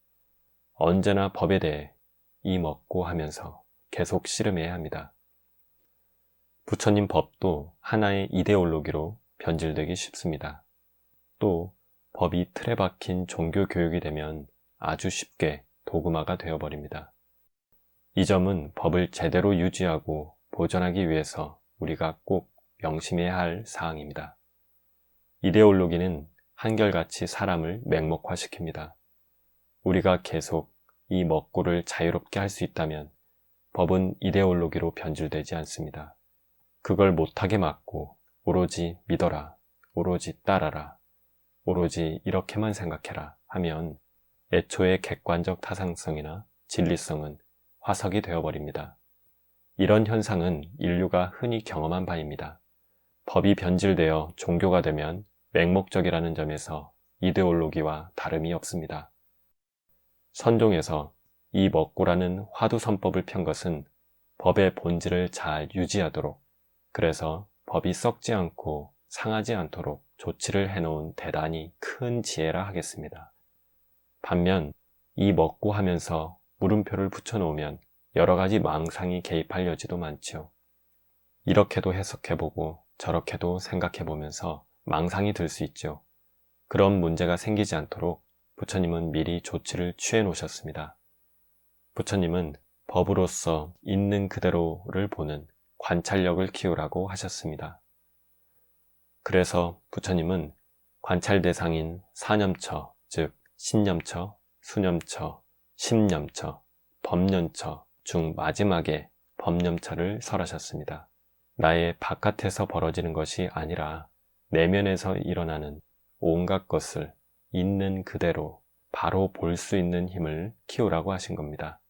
언제나 법에 대해 이 먹고 하면서 계속 씨름해야 합니다. 부처님 법도 하나의 이데올로기로 변질되기 쉽습니다. 또 법이 틀에 박힌 종교 교육이 되면 아주 쉽게 도그마가 되어버립니다. 이 점은 법을 제대로 유지하고 보존하기 위해서 우리가 꼭 명심해야 할 사항입니다. 이데올로기는 한결같이 사람을 맹목화시킵니다. 우리가 계속 이 먹고를 자유롭게 할 수 있다면 법은 이데올로기로 변질되지 않습니다. 그걸 못하게 막고 오로지 믿어라, 오로지 따라라, 오로지 이렇게만 생각해라 하면 애초의 객관적 타당성이나 진리성은 화석이 되어버립니다. 이런 현상은 인류가 흔히 경험한 바입니다. 법이 변질되어 종교가 되면 맹목적이라는 점에서 이데올로기와 다름이 없습니다. 선종에서 이 먹고라는 화두선법을 편 것은 법의 본질을 잘 유지하도록, 그래서 법이 썩지 않고 상하지 않도록 조치를 해놓은 대단히 큰 지혜라 하겠습니다. 반면 이 먹고 하면서 물음표를 붙여놓으면 여러 가지 망상이 개입할 여지도 많죠. 이렇게도 해석해보고 저렇게도 생각해보면서 망상이 들 수 있죠. 그런 문제가 생기지 않도록 부처님은 미리 조치를 취해 놓으셨습니다. 부처님은 법으로서 있는 그대로를 보는 관찰력을 키우라고 하셨습니다. 그래서 부처님은 관찰 대상인 사념처, 즉 신념처, 수념처, 심념처, 법념처 중 마지막에 법념처를 설하셨습니다. 나의 바깥에서 벌어지는 것이 아니라 내면에서 일어나는 온갖 것을 있는 그대로 바로 볼 수 있는 힘을 키우라고 하신 겁니다.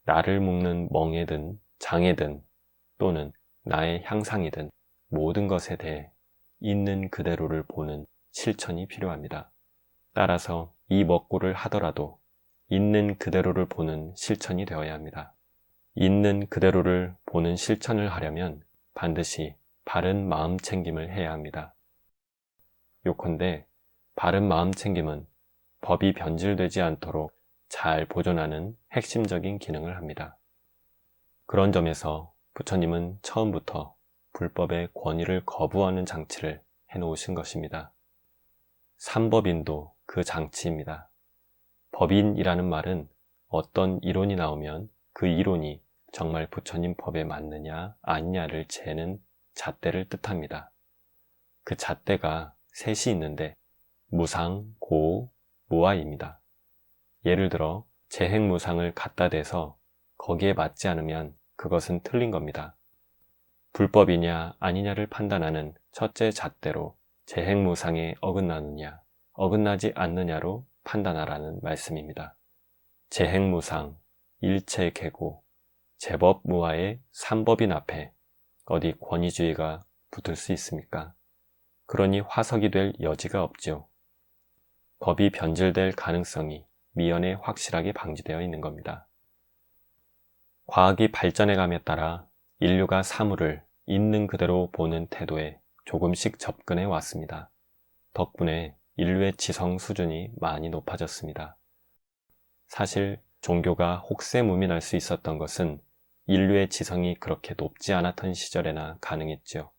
나를 묶는 멍에든 장애든 또는 나의 향상이든 모든 것에 대해 있는 그대로를 보는 실천이 필요합니다. 따라서 이 먹고를 하더라도 있는 그대로를 보는 실천이 되어야 합니다. 있는 그대로를 보는 실천을 하려면 반드시 바른 마음 챙김을 해야 합니다. 요컨대 바른 마음 챙김은 법이 변질되지 않도록 잘 보존하는 핵심적인 기능을 합니다. 그런 점에서 부처님은 처음부터 불법의 권위를 거부하는 장치를 해놓으신 것입니다. 삼법인도 그 장치입니다. 법인이라는 말은 어떤 이론이 나오면 그 이론이 정말 부처님 법에 맞느냐 아니냐를 재는 잣대를 뜻합니다. 그 잣대가 셋이 있는데 무상, 고, 무아입니다. 예를 들어 재행무상을 갖다 대서 거기에 맞지 않으면 그것은 틀린 겁니다. 불법이냐 아니냐를 판단하는 첫째 잣대로 재행무상에 어긋나느냐 어긋나지 않느냐로 판단하라는 말씀입니다. 재행무상, 일체계고, 제법무아의 삼법인 앞에 어디 권위주의가 붙을 수 있습니까? 그러니 화석이 될 여지가 없죠. 법이 변질될 가능성이 미연에 확실하게 방지되어 있는 겁니다. 과학이 발전해감에 따라 인류가 사물을 있는 그대로 보는 태도에 조금씩 접근해 왔습니다. 덕분에 인류의 지성 수준이 많이 높아졌습니다. 사실 종교가 혹세무민할 수 있었던 것은 인류의 지성이 그렇게 높지 않았던 시절에나 가능했죠.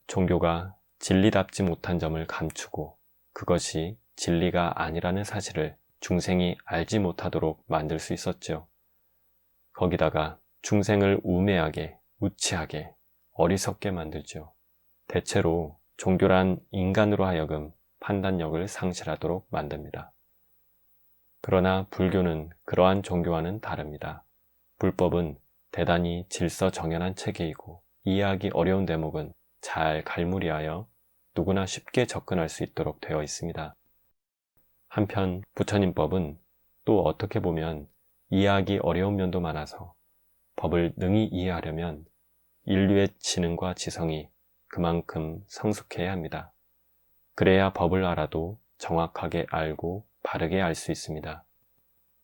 종교가 진리답지 못한 점을 감추고 그것이 진리가 아니라는 사실을 중생이 알지 못하도록 만들 수 있었죠. 거기다가 중생을 우매하게, 우치하게, 어리석게 만들죠. 대체로 종교란 인간으로 하여금 판단력을 상실하도록 만듭니다. 그러나 불교는 그러한 종교와는 다릅니다. 불법은 대단히 질서정연한 체계이고 이해하기 어려운 대목은 잘 갈무리하여 누구나 쉽게 접근할 수 있도록 되어 있습니다. 한편 부처님법은 또 어떻게 보면 이해하기 어려운 면도 많아서 법을 능히 이해하려면 인류의 지능과 지성이 그만큼 성숙해야 합니다. 그래야 법을 알아도 정확하게 알고 바르게 알 수 있습니다.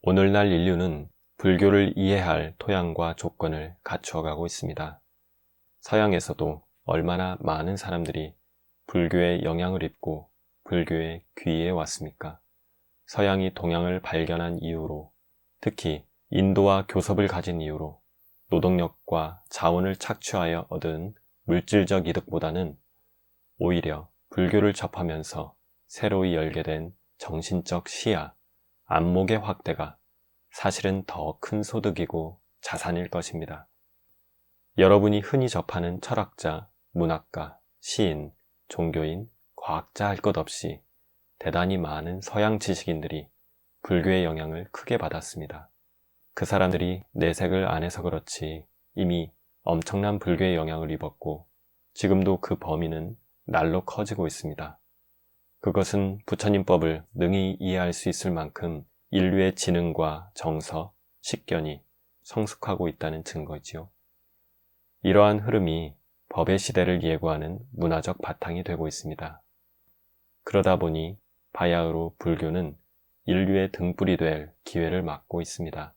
오늘날 인류는 불교를 이해할 토양과 조건을 갖추어가고 있습니다. 서양에서도 얼마나 많은 사람들이 불교의 영향을 입고 불교에 귀의해 왔습니까? 서양이 동양을 발견한 이후로, 특히 인도와 교섭을 가진 이후로 노동력과 자원을 착취하여 얻은 물질적 이득보다는 오히려 불교를 접하면서 새로이 열게 된 정신적 시야, 안목의 확대가 사실은 더 큰 소득이고 자산일 것입니다. 여러분이 흔히 접하는 철학자, 문학가, 시인, 종교인, 과학자 할 것 없이 대단히 많은 서양 지식인들이 불교의 영향을 크게 받았습니다. 그 사람들이 내색을 안 해서 그렇지 이미 엄청난 불교의 영향을 입었고 지금도 그 범위는 날로 커지고 있습니다. 그것은 부처님법을 능히 이해할 수 있을 만큼 인류의 지능과 정서, 식견이 성숙하고 있다는 증거지요. 이러한 흐름이 법의 시대를 예고하는 문화적 바탕이 되고 있습니다. 그러다 보니 바야흐로 불교는 인류의 등불이 될 기회를 맞고 있습니다.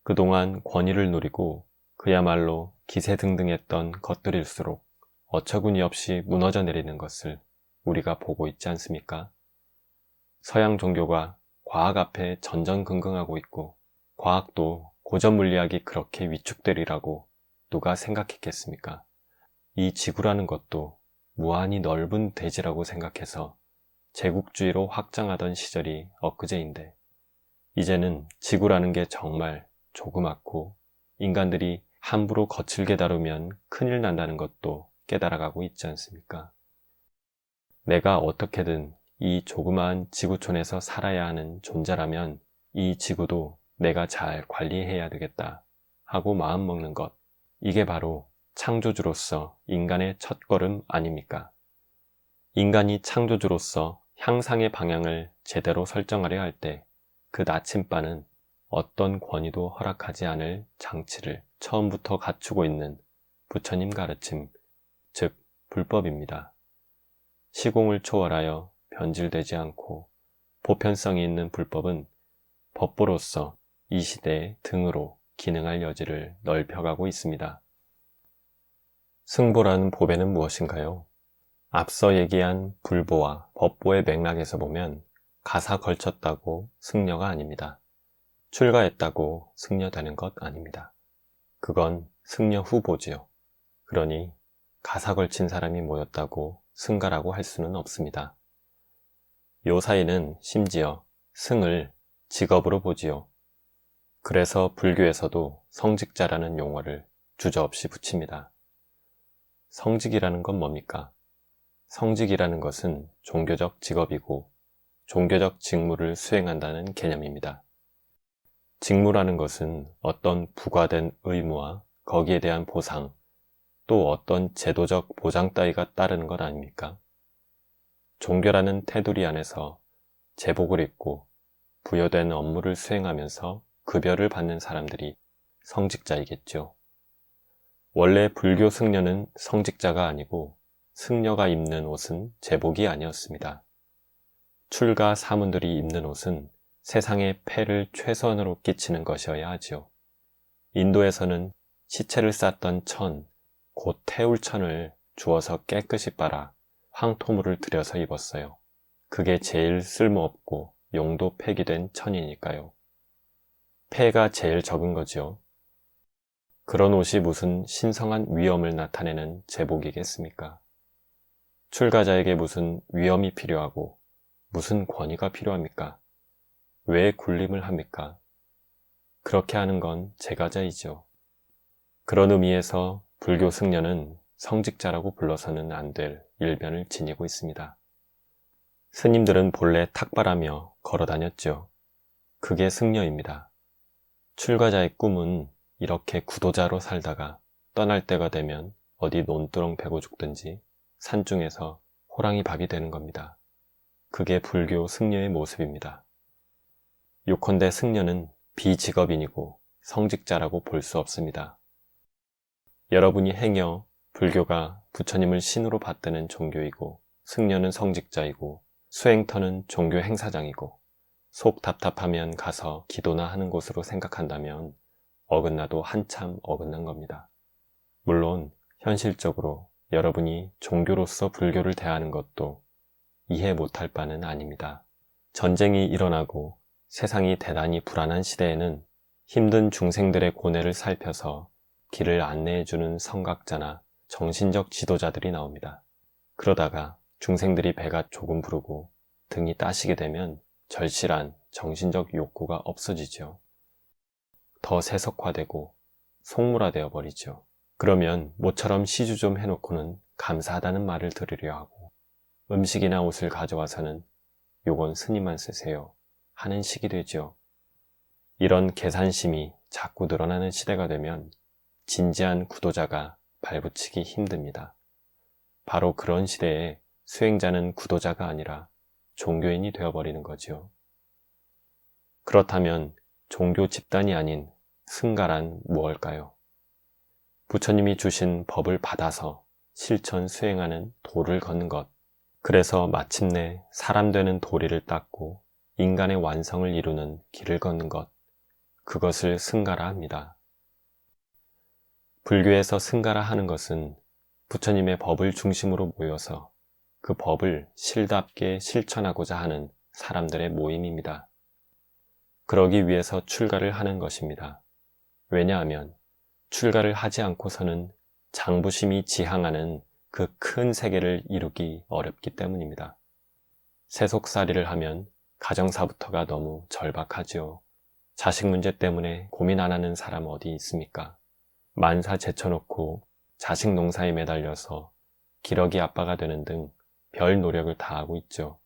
그동안 권위를 누리고 그야말로 기세등등했던 것들일수록 어처구니 없이 무너져 내리는 것을 우리가 보고 있지 않습니까? 서양 종교가 과학 앞에 전전긍긍하고 있고 과학도 고전 물리학이 그렇게 위축되리라고 누가 생각했겠습니까? 이 지구라는 것도 무한히 넓은 대지라고 생각해서 제국주의로 확장하던 시절이 엊그제인데 이제는 지구라는 게 정말 조그맣고 인간들이 함부로 거칠게 다루면 큰일 난다는 것도 깨달아가고 있지 않습니까? 내가 어떻게든 이 조그마한 지구촌에서 살아야 하는 존재라면 이 지구도 내가 잘 관리해야 되겠다 하고 마음먹는 것, 이게 바로 창조주로서 인간의 첫걸음 아닙니까? 인간이 창조주로서 향상의 방향을 제대로 설정하려 할 때 그 나침반은 어떤 권위도 허락하지 않을 장치를 처음부터 갖추고 있는 부처님 가르침, 즉 불법입니다. 시공을 초월하여 변질되지 않고 보편성이 있는 불법은 법보로서 이 시대의 등으로 기능할 여지를 넓혀가고 있습니다. 승보라는 보배는 무엇인가요? 앞서 얘기한 불보와 법보의 맥락에서 보면 가사 걸쳤다고 승려가 아닙니다. 출가했다고 승려되는 것 아닙니다. 그건 승려 후보지요. 그러니 가사 걸친 사람이 모였다고 승가라고 할 수는 없습니다. 요 사이는 심지어 승을 직업으로 보지요. 그래서 불교에서도 성직자라는 용어를 주저없이 붙입니다. 성직이라는 건 뭡니까? 성직이라는 것은 종교적 직업이고 종교적 직무를 수행한다는 개념입니다. 직무라는 것은 어떤 부과된 의무와 거기에 대한 보상, 또 어떤 제도적 보장 따위가 따르는 것 아닙니까? 종교라는 테두리 안에서 제복을 입고 부여된 업무를 수행하면서 급여를 받는 사람들이 성직자이겠죠. 원래 불교 승려는 성직자가 아니고 승려가 입는 옷은 제복이 아니었습니다. 출가 사문들이 입는 옷은 세상에 폐를 최소한으로 끼치는 것이어야 하지요. 인도에서는 시체를 쌌던 천 곧 태울 천을 주워서 깨끗이 빨아 황토물을 들여서 입었어요. 그게 제일 쓸모없고 용도 폐기된 천이니까요. 폐가 제일 적은 거지요. 그런 옷이 무슨 신성한 위엄을 나타내는 제복이겠습니까? 출가자에게 무슨 위엄이 필요하고 무슨 권위가 필요합니까? 왜 굴림을 합니까? 그렇게 하는 건 제가자이죠. 그런 의미에서 불교 승려는 성직자라고 불러서는 안 될 일변을 지니고 있습니다. 스님들은 본래 탁발하며 걸어 다녔죠. 그게 승려입니다. 출가자의 꿈은 이렇게 구도자로 살다가 떠날 때가 되면 어디 논두렁 베고 죽든지 산중에서 호랑이 밥이 되는 겁니다. 그게 불교 승려의 모습입니다. 요컨대 승려는 비직업인이고 성직자라고 볼 수 없습니다. 여러분이 행여 불교가 부처님을 신으로 받드는 종교이고 승려는 성직자이고 수행터는 종교 행사장이고 속 답답하면 가서 기도나 하는 곳으로 생각한다면 어긋나도 한참 어긋난 겁니다. 물론 현실적으로 여러분이 종교로서 불교를 대하는 것도 이해 못할 바는 아닙니다. 전쟁이 일어나고 세상이 대단히 불안한 시대에는 힘든 중생들의 고뇌를 살펴서 길을 안내해주는 성각자나 정신적 지도자들이 나옵니다. 그러다가 중생들이 배가 조금 부르고 등이 따시게 되면 절실한 정신적 욕구가 없어지죠. 더 세속화되고 속물화되어 버리죠. 그러면 모처럼 시주 좀 해놓고는 감사하다는 말을 들으려 하고 음식이나 옷을 가져와서는 요건 스님만 쓰세요 하는 식이 되죠. 이런 계산심이 자꾸 늘어나는 시대가 되면 진지한 구도자가 발붙이기 힘듭니다. 바로 그런 시대에 수행자는 구도자가 아니라 종교인이 되어버리는 거지요. 그렇다면 종교 집단이 아닌 승가란 무엇일까요? 부처님이 주신 법을 받아서 실천 수행하는 도를 걷는 것. 그래서 마침내 사람 되는 도리를 닦고 인간의 완성을 이루는 길을 걷는 것. 그것을 승가라 합니다. 불교에서 승가라 하는 것은 부처님의 법을 중심으로 모여서 그 법을 실답게 실천하고자 하는 사람들의 모임입니다. 그러기 위해서 출가를 하는 것입니다. 왜냐하면 출가를 하지 않고서는 장부심이 지향하는 그 큰 세계를 이루기 어렵기 때문입니다. 세속살이를 하면 가정사부터가 너무 절박하지요. 자식 문제 때문에 고민 안 하는 사람 어디 있습니까? 만사 제쳐놓고 자식 농사에 매달려서 기러기 아빠가 되는 등 별 노력을 다하고 있죠.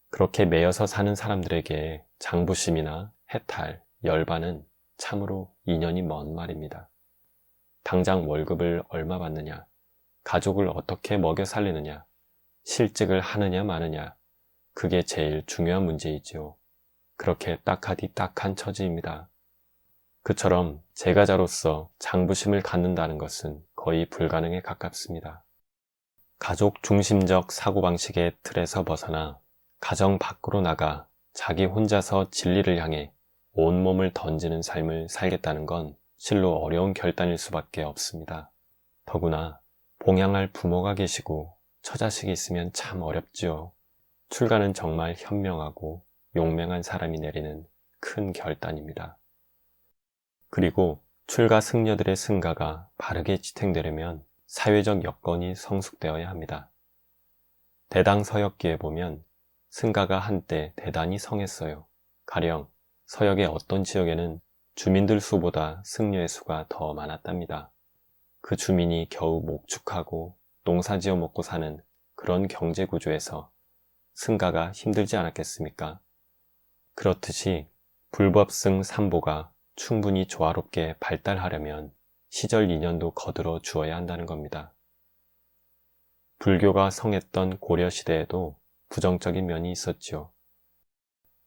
그렇게 매여서 사는 사람들에게 장부심이나 해탈, 열반은 참으로 인연이 먼 말입니다. 당장 월급을 얼마 받느냐, 가족을 어떻게 먹여 살리느냐, 실직을 하느냐 마느냐, 그게 제일 중요한 문제이지요. 그렇게 딱하디 딱한 처지입니다. 그처럼 제가자로서 장부심을 갖는다는 것은 거의 불가능에 가깝습니다. 가족 중심적 사고방식의 틀에서 벗어나 가정 밖으로 나가 자기 혼자서 진리를 향해 온몸을 던지는 삶을 살겠다는 건 실로 어려운 결단일 수밖에 없습니다. 더구나 봉양할 부모가 계시고 처자식이 있으면 참 어렵지요. 출가는 정말 현명하고 용맹한 사람이 내리는 큰 결단입니다. 그리고 출가 승려들의 승가가 바르게 지탱되려면 사회적 여건이 성숙되어야 합니다. 대당 서역기에 보면 승가가 한때 대단히 성했어요. 가령 서역의 어떤 지역에는 주민들 수보다 승려의 수가 더 많았답니다. 그 주민이 겨우 목축하고 농사지어 먹고 사는 그런 경제 구조에서 승가가 힘들지 않았겠습니까? 그렇듯이 불법승 삼보가 충분히 조화롭게 발달하려면 시절 인연도 거들어 주어야 한다는 겁니다. 불교가 성했던 고려시대에도 부정적인 면이 있었지요.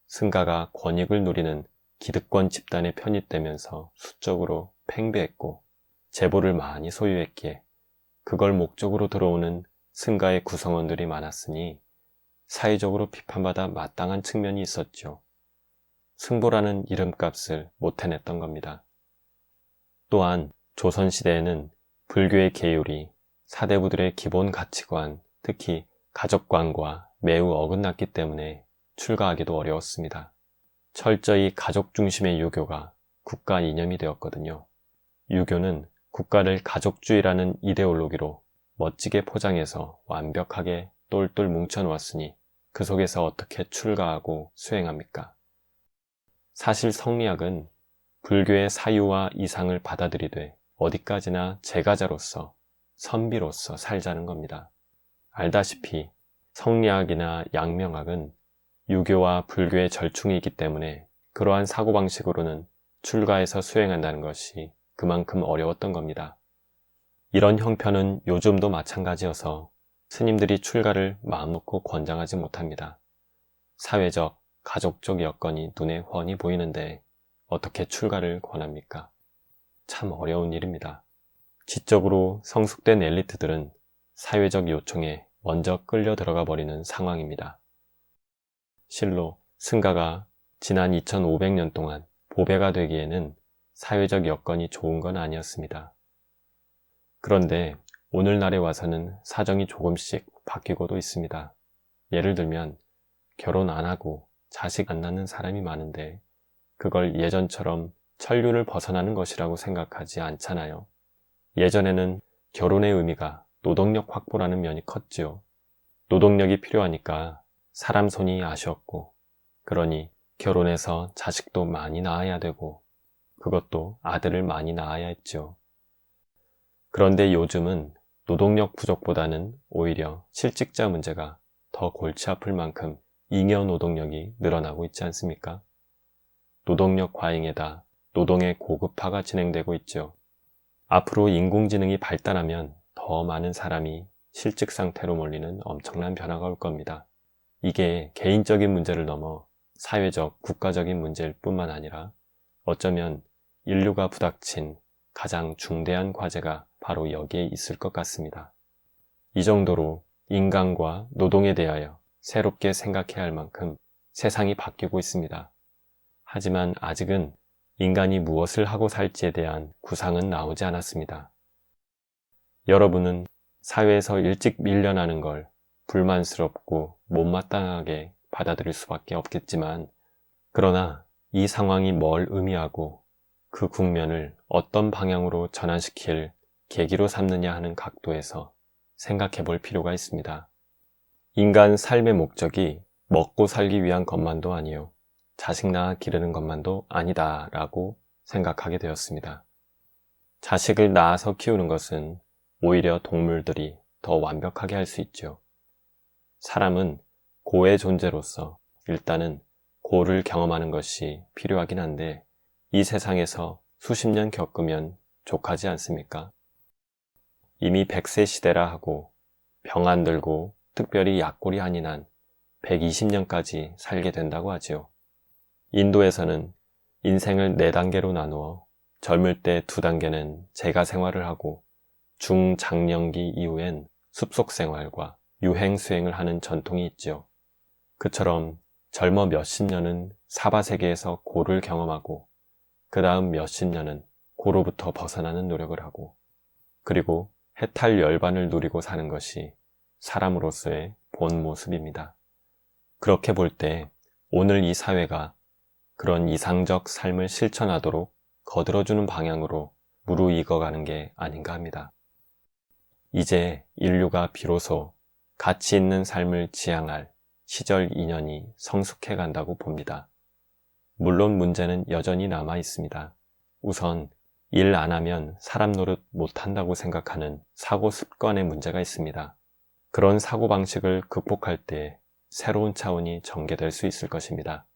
승가가 권익을 누리는 기득권 집단에 편입되면서 수적으로 팽배했고 재보를 많이 소유했기에 그걸 목적으로 들어오는 승가의 구성원들이 많았으니 사회적으로 비판받아 마땅한 측면이 있었죠. 승보라는 이름값을 못 해냈던 겁니다. 또한 조선시대에는 불교의 계율이 사대부들의 기본 가치관, 특히 가족관과 매우 어긋났기 때문에 출가하기도 어려웠습니다. 철저히 가족 중심의 유교가 국가 이념이 되었거든요. 유교는 국가를 가족주의라는 이데올로기로 멋지게 포장해서 완벽하게 똘똘 뭉쳐놓았으니 그 속에서 어떻게 출가하고 수행합니까? 사실 성리학은 불교의 사유와 이상을 받아들이되 어디까지나 제가자로서 선비로서 살자는 겁니다. 알다시피 성리학이나 양명학은 유교와 불교의 절충이기 때문에 그러한 사고방식으로는 출가해서 수행한다는 것이 그만큼 어려웠던 겁니다. 이런 형편은 요즘도 마찬가지여서 스님들이 출가를 마음놓고 권장하지 못합니다. 사회적, 가족적 여건이 눈에 훤히 보이는데 어떻게 출가를 권합니까? 참 어려운 일입니다. 지적으로 성숙된 엘리트들은 사회적 요청에 먼저 끌려 들어가 버리는 상황입니다. 실로 승가가 지난 2500년 동안 보배가 되기에는 사회적 여건이 좋은 건 아니었습니다. 그런데 오늘날에 와서는 사정이 조금씩 바뀌고도 있습니다. 예를 들면 결혼 안 하고 자식 안 낳는 사람이 많은데 그걸 예전처럼 천륜을 벗어나는 것이라고 생각하지 않잖아요. 예전에는 결혼의 의미가 노동력 확보라는 면이 컸지요. 노동력이 필요하니까 사람 손이 아쉬웠고, 그러니 결혼해서 자식도 많이 낳아야 되고, 그것도 아들을 많이 낳아야 했죠. 그런데 요즘은 노동력 부족보다는 오히려 실직자 문제가 더 골치 아플 만큼 잉여 노동력이 늘어나고 있지 않습니까? 노동력 과잉에다 노동의 고급화가 진행되고 있죠. 앞으로 인공지능이 발달하면 더 많은 사람이 실직 상태로 몰리는 엄청난 변화가 올 겁니다. 이게 개인적인 문제를 넘어 사회적, 국가적인 문제일 뿐만 아니라 어쩌면 인류가 부닥친 가장 중대한 과제가 바로 여기에 있을 것 같습니다. 이 정도로 인간과 노동에 대하여 새롭게 생각해야 할 만큼 세상이 바뀌고 있습니다. 하지만 아직은 인간이 무엇을 하고 살지에 대한 구상은 나오지 않았습니다. 여러분은 사회에서 일찍 밀려나는 걸 불만스럽고 못마땅하게 받아들일 수밖에 없겠지만, 그러나 이 상황이 뭘 의미하고 그 국면을 어떤 방향으로 전환시킬 계기로 삼느냐 하는 각도에서 생각해 볼 필요가 있습니다. 인간 삶의 목적이 먹고 살기 위한 것만도 아니요, 자식 낳아 기르는 것만도 아니다라고 생각하게 되었습니다. 자식을 낳아서 키우는 것은 오히려 동물들이 더 완벽하게 할 수 있죠. 사람은 고의 존재로서 일단은 고를 경험하는 것이 필요하긴 한데 이 세상에서 수십 년 겪으면 족하지 않습니까? 이미 100세 시대라 하고 병 안 들고 특별히 약골이 아닌 한 120년까지 살게 된다고 하지요. 인도에서는 인생을 4단계로 나누어 젊을 때 2단계는 재가 생활을 하고 중장년기 이후엔 숲속 생활과 유행 수행을 하는 전통이 있지요. 그처럼 젊어 몇십 년은 사바세계에서 고를 경험하고 그 다음 몇십 년은 고로부터 벗어나는 노력을 하고 그리고 해탈 열반을 누리고 사는 것이 사람으로서의 본 모습입니다. 그렇게 볼 때 오늘 이 사회가 그런 이상적 삶을 실천하도록 거들어주는 방향으로 무르익어가는 게 아닌가 합니다. 이제 인류가 비로소 가치 있는 삶을 지향할 시절 인연이 성숙해 간다고 봅니다. 물론 문제는 여전히 남아 있습니다. 우선 일 안 하면 사람 노릇 못한다고 생각하는 사고 습관의 문제가 있습니다. 그런 사고방식을 극복할 때 새로운 차원이 전개될 수 있을 것입니다.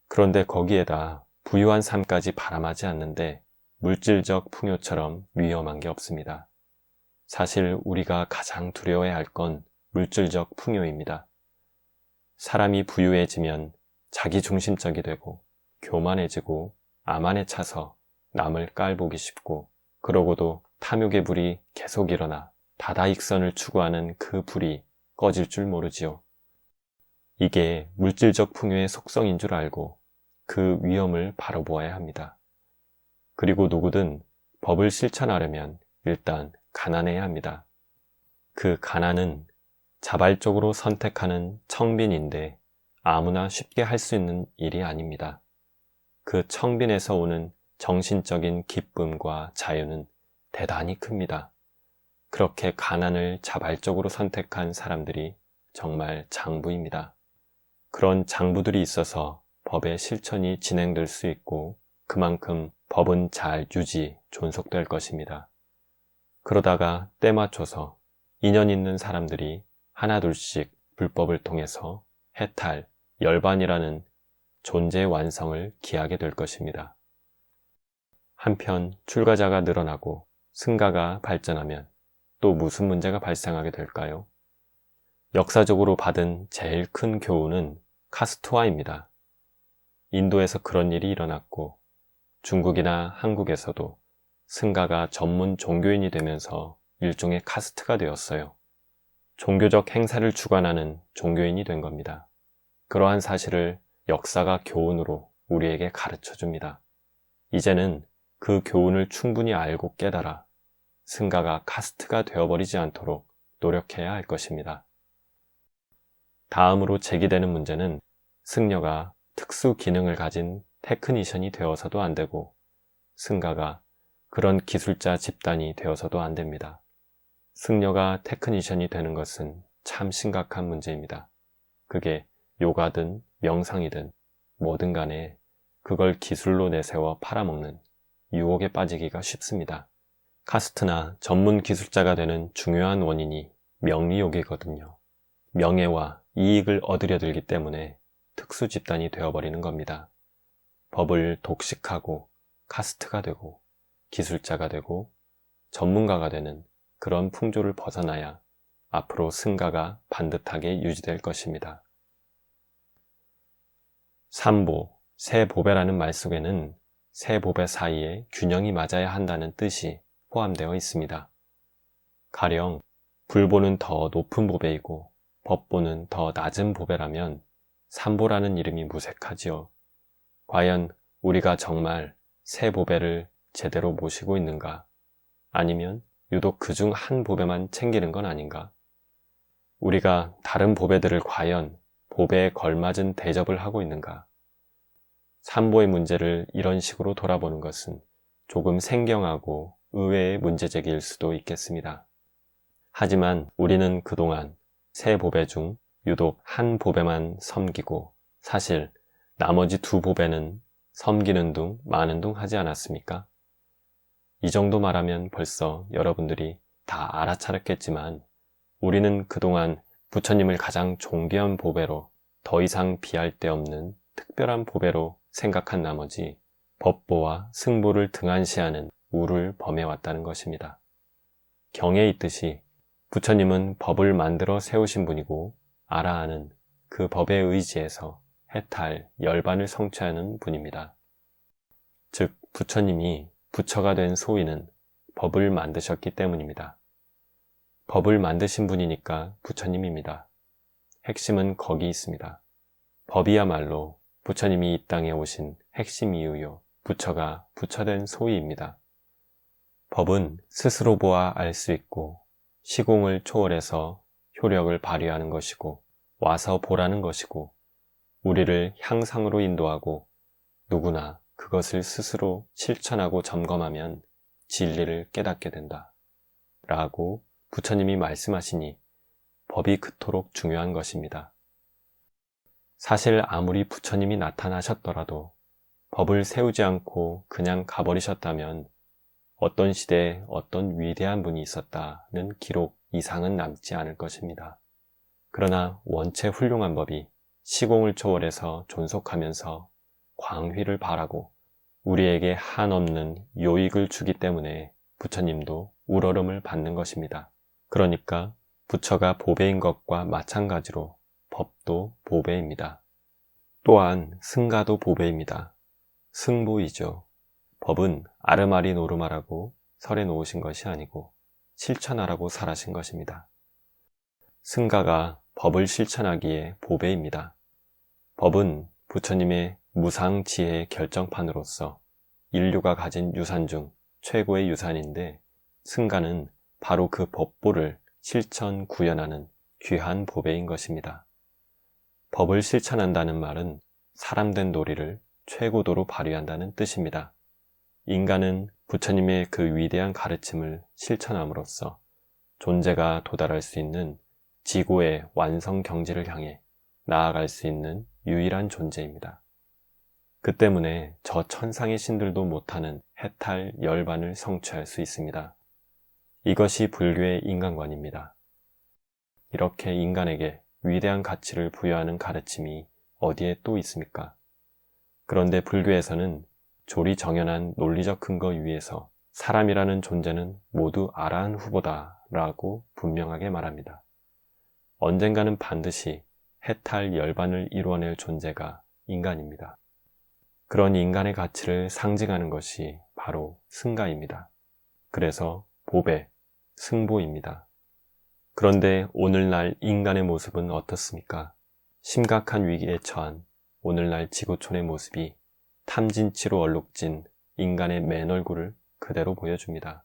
그런데 거기에다 부유한 삶까지 바람하지 않는데 물질적 풍요처럼 위험한 게 없습니다. 사실 우리가 가장 두려워해야 할 건 물질적 풍요입니다. 사람이 부유해지면 자기중심적이 되고 교만해지고 암안에 차서 남을 깔보기 쉽고 그러고도 탐욕의 불이 계속 일어나 다다익선을 추구하는 그 불이 꺼질 줄 모르지요. 이게 물질적 풍요의 속성인 줄 알고 그 위험을 바로 보아야 합니다. 그리고 누구든 법을 실천하려면 일단 가난해야 합니다. 그 가난은 자발적으로 선택하는 청빈인데 아무나 쉽게 할 수 있는 일이 아닙니다. 그 청빈에서 오는 정신적인 기쁨과 자유는 대단히 큽니다. 그렇게 가난을 자발적으로 선택한 사람들이 정말 장부입니다. 그런 장부들이 있어서 법의 실천이 진행될 수 있고 그만큼 법은 잘 유지, 존속될 것입니다. 그러다가 때 맞춰서 인연 있는 사람들이 하나둘씩 불법을 통해서 해탈, 열반이라는 존재의 완성을 기하게 될 것입니다. 한편 출가자가 늘어나고 승가가 발전하면 또 무슨 문제가 발생하게 될까요? 역사적으로 받은 제일 큰 교훈은 카스트화입니다. 인도에서 그런 일이 일어났고 중국이나 한국에서도 승가가 전문 종교인이 되면서 일종의 카스트가 되었어요. 종교적 행사를 주관하는 종교인이 된 겁니다. 그러한 사실을 역사가 교훈으로 우리에게 가르쳐 줍니다. 이제는 그 교훈을 충분히 알고 깨달아 승가가 카스트가 되어버리지 않도록 노력해야 할 것입니다. 다음으로 제기되는 문제는 승려가 특수 기능을 가진 테크니션이 되어서도 안 되고 승가가 그런 기술자 집단이 되어서도 안 됩니다. 승려가 테크니션이 되는 것은 참 심각한 문제입니다. 그게 요가든 명상이든 뭐든 간에 그걸 기술로 내세워 팔아먹는 유혹에 빠지기가 쉽습니다. 카스트나 전문 기술자가 되는 중요한 원인이 명리욕이거든요. 명예와 이익을 얻으려 들기 때문에 특수 집단이 되어버리는 겁니다. 법을 독식하고 카스트가 되고 기술자가 되고 전문가가 되는 그런 풍조를 벗어나야 앞으로 승가가 반듯하게 유지될 것입니다. 삼보, 세보배라는 말 속에는 세보배 사이에 균형이 맞아야 한다는 뜻이 포함되어 있습니다. 가령 불보는 더 높은 보배이고 법보는 더 낮은 보배라면 삼보라는 이름이 무색하지요. 과연 우리가 정말 세보배를 제대로 모시고 있는가? 아니면 유독 그중 한 보배만 챙기는 건 아닌가? 우리가 다른 보배들을 과연 보배에 걸맞은 대접을 하고 있는가? 삼보의 문제를 이런 식으로 돌아보는 것은 조금 생경하고 의외의 문제제기일 수도 있겠습니다. 하지만 우리는 그동안 세 보배 중 유독 한 보배만 섬기고 사실 나머지 두 보배는 섬기는 둥 마는 둥 하지 않았습니까? 이 정도 말하면 벌써 여러분들이 다 알아차렸겠지만 우리는 그동안 부처님을 가장 존귀한 보배로 더 이상 비할 데 없는 특별한 보배로 생각한 나머지 법보와 승보를 등한시하는 우를 범해왔다는 것입니다. 경에 있듯이 부처님은 법을 만들어 세우신 분이고 아라한은 그 법에 의지해서 해탈, 열반을 성취하는 분입니다. 즉 부처님이 부처가 된 소위는 법을 만드셨기 때문입니다. 법을 만드신 분이니까 부처님입니다. 핵심은 거기 있습니다. 법이야말로 부처님이 이 땅에 오신 핵심 이유요. 부처가 부처된 소위입니다. 법은 스스로 보아 알 수 있고 시공을 초월해서 효력을 발휘하는 것이고 와서 보라는 것이고 우리를 향상으로 인도하고 누구나 그것을 스스로 실천하고 점검하면 진리를 깨닫게 된다. 라고 부처님이 말씀하시니 법이 그토록 중요한 것입니다. 사실 아무리 부처님이 나타나셨더라도 법을 세우지 않고 그냥 가버리셨다면 어떤 시대에 어떤 위대한 분이 있었다는 기록 이상은 남지 않을 것입니다. 그러나 원체 훌륭한 법이 시공을 초월해서 존속하면서 광휘를 발하고 우리에게 한없는 요익을 주기 때문에 부처님도 우러름을 받는 것입니다. 그러니까 부처가 보배인 것과 마찬가지로 법도 보배입니다. 또한 승가도 보배입니다. 승보이죠. 법은 아르마리 노르마라고 설해 놓으신 것이 아니고 실천하라고 설하신 것입니다. 승가가 법을 실천하기에 보배입니다. 법은 부처님의 무상지혜의 결정판으로서 인류가 가진 유산 중 최고의 유산인데 승가는 바로 그 법보를 실천 구현하는 귀한 보배인 것입니다. 법을 실천한다는 말은 사람된 도리를 최고도로 발휘한다는 뜻입니다. 인간은 부처님의 그 위대한 가르침을 실천함으로써 존재가 도달할 수 있는 지고의 완성 경지를 향해 나아갈 수 있는 유일한 존재입니다. 그 때문에 저 천상의 신들도 못하는 해탈 열반을 성취할 수 있습니다. 이것이 불교의 인간관입니다. 이렇게 인간에게 위대한 가치를 부여하는 가르침이 어디에 또 있습니까? 그런데 불교에서는 조리정연한 논리적 근거 위에서 사람이라는 존재는 모두 아라한 후보다 라고 분명하게 말합니다. 언젠가는 반드시 해탈 열반을 이루어낼 존재가 인간입니다. 그런 인간의 가치를 상징하는 것이 바로 승가입니다. 그래서 보배, 승보입니다. 그런데 오늘날 인간의 모습은 어떻습니까? 심각한 위기에 처한 오늘날 지구촌의 모습이 탐진치로 얼룩진 인간의 맨 얼굴을 그대로 보여줍니다.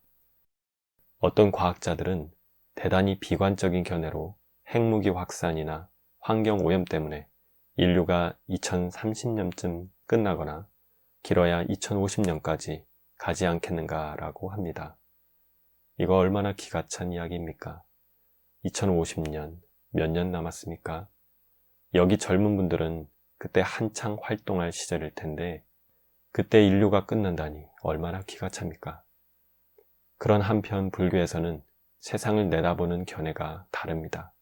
어떤 과학자들은 대단히 비관적인 견해로 핵무기 확산이나 환경오염 때문에 인류가 2030년쯤 끝나거나 길어야 2050년까지 가지 않겠는가라고 합니다. 이거 얼마나 기가 찬 이야기입니까? 2050년 몇 년 남았습니까? 여기 젊은 분들은 그때 한창 활동할 시절일 텐데 그때 인류가 끝난다니 얼마나 기가 찹니까? 그런 한편 불교에서는 세상을 내다보는 견해가 다릅니다.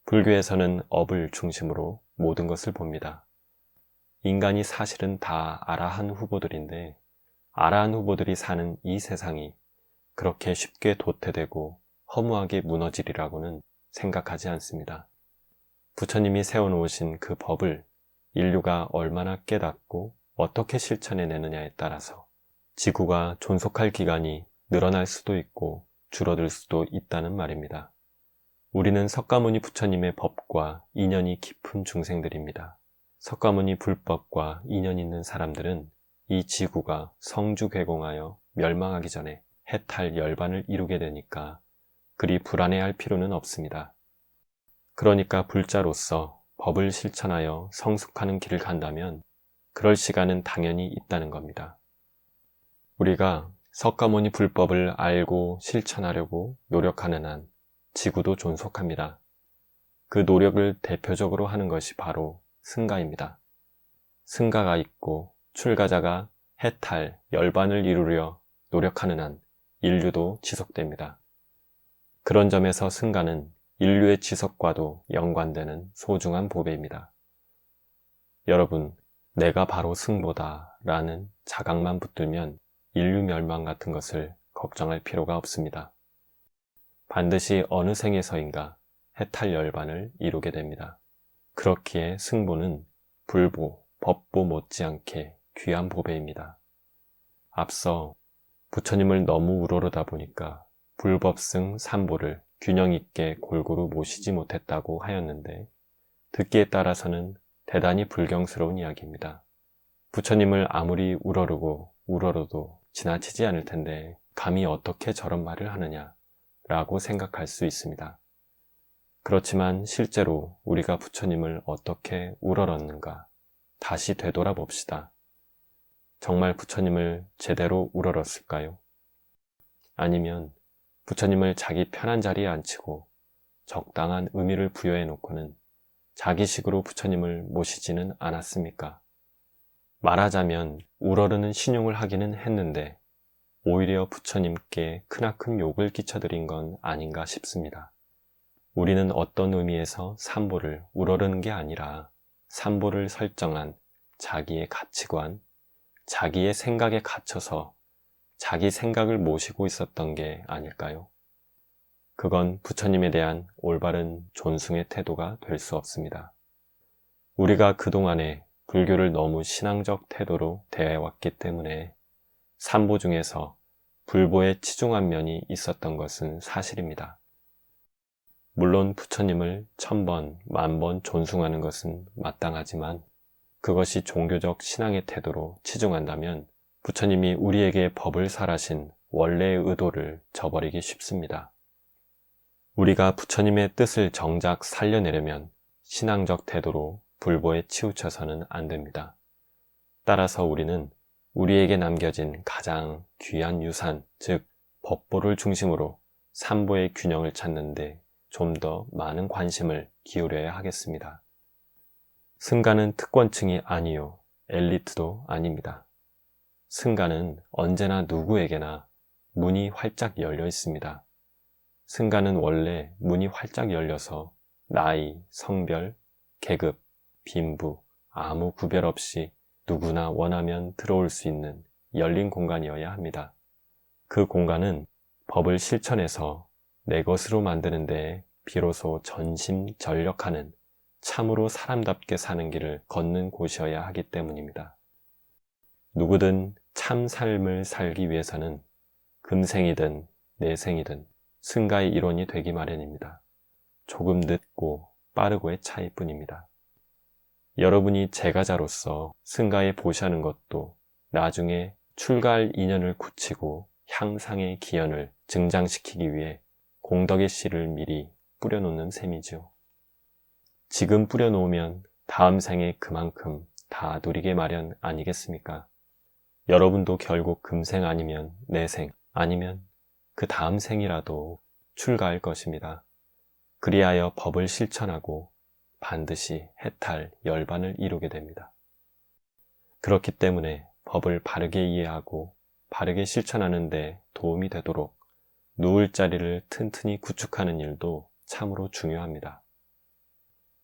불교에서는 업을 중심으로 모든 것을 봅니다. 인간이 사실은 다 아라한 후보들인데 아라한 후보들이 사는 이 세상이 그렇게 쉽게 도태되고 허무하게 무너지리라고는 생각하지 않습니다. 부처님이 세워놓으신 그 법을 인류가 얼마나 깨닫고 어떻게 실천해내느냐에 따라서 지구가 존속할 기간이 늘어날 수도 있고 줄어들 수도 있다는 말입니다. 우리는 석가모니 부처님의 법과 인연이 깊은 중생들입니다. 석가모니 불법과 인연 있는 사람들은 이 지구가 성주괴공하여 멸망하기 전에 해탈 열반을 이루게 되니까 그리 불안해할 필요는 없습니다. 그러니까 불자로서 법을 실천하여 성숙하는 길을 간다면 그럴 시간은 당연히 있다는 겁니다. 우리가 석가모니 불법을 알고 실천하려고 노력하는 한 지구도 존속합니다. 그 노력을 대표적으로 하는 것이 바로 승가입니다. 승가가 있고 출가자가 해탈, 열반을 이루려 노력하는 한 인류도 지속됩니다. 그런 점에서 승가는 인류의 지속과도 연관되는 소중한 보배입니다. 여러분, 내가 바로 승보다 라는 자각만 붙들면 인류 멸망 같은 것을 걱정할 필요가 없습니다. 반드시 어느 생에서인가 해탈 열반을 이루게 됩니다. 그렇기에 승보는 불보, 법보 못지않게 귀한 보배입니다. 앞서 부처님을 너무 우러러다 보니까 불법승 삼보를 균형 있게 골고루 모시지 못했다고 하였는데 듣기에 따라서는 대단히 불경스러운 이야기입니다. 부처님을 아무리 우러러도 지나치지 않을 텐데 감히 어떻게 저런 말을 하느냐 라고 생각할 수 있습니다. 그렇지만 실제로 우리가 부처님을 어떻게 우러렀는가 다시 되돌아봅시다. 정말 부처님을 제대로 우러렀을까요? 아니면 부처님을 자기 편한 자리에 앉히고 적당한 의미를 부여해 놓고는 자기식으로 부처님을 모시지는 않았습니까? 말하자면 우러르는 신용을 하기는 했는데 오히려 부처님께 크나큰 욕을 끼쳐드린 건 아닌가 싶습니다. 우리는 어떤 의미에서 삼보를 우러르는 게 아니라 삼보를 설정한 자기의 가치관, 자기의 생각에 갇혀서 자기 생각을 모시고 있었던 게 아닐까요? 그건 부처님에 대한 올바른 존숭의 태도가 될 수 없습니다. 우리가 그동안에 불교를 너무 신앙적 태도로 대해왔기 때문에 삼보 중에서 불보에 치중한 면이 있었던 것은 사실입니다. 물론 부처님을 1000번, 10,000번 존숭하는 것은 마땅하지만 그것이 종교적 신앙의 태도로 치중한다면 부처님이 우리에게 법을 설하신 원래의 의도를 저버리기 쉽습니다. 우리가 부처님의 뜻을 정작 살려내려면 신앙적 태도로 불보에 치우쳐서는 안 됩니다. 따라서 우리는 우리에게 남겨진 가장 귀한 유산, 즉 법보를 중심으로 삼보의 균형을 찾는데 좀 더 많은 관심을 기울여야 하겠습니다. 승가는 특권층이 아니요, 엘리트도 아닙니다. 승가는 언제나 누구에게나 문이 활짝 열려 있습니다. 승가는 원래 문이 활짝 열려서 나이, 성별, 계급, 빈부, 아무 구별 없이 누구나 원하면 들어올 수 있는 열린 공간이어야 합니다. 그 공간은 법을 실천해서 내 것으로 만드는 데 비로소 전심전력하는 참으로 사람답게 사는 길을 걷는 곳이어야 하기 때문입니다. 누구든 참 삶을 살기 위해서는 금생이든 내생이든 승가의 일원이 되기 마련입니다. 조금 늦고 빠르고의 차이뿐입니다. 여러분이 제가자로서 승가에 보시하는 것도 나중에 출가할 인연을 굳히고 향상의 기연을 증장시키기 위해 공덕의 씨를 미리 뿌려놓는 셈이죠. 지금 뿌려놓으면 다음 생에 그만큼 다 누리게 마련 아니겠습니까? 여러분도 결국 금생 아니면 내생 아니면 그 다음 생이라도 출가할 것입니다. 그리하여 법을 실천하고 반드시 해탈, 열반을 이루게 됩니다. 그렇기 때문에 법을 바르게 이해하고 바르게 실천하는 데 도움이 되도록 누울 자리를 튼튼히 구축하는 일도 참으로 중요합니다.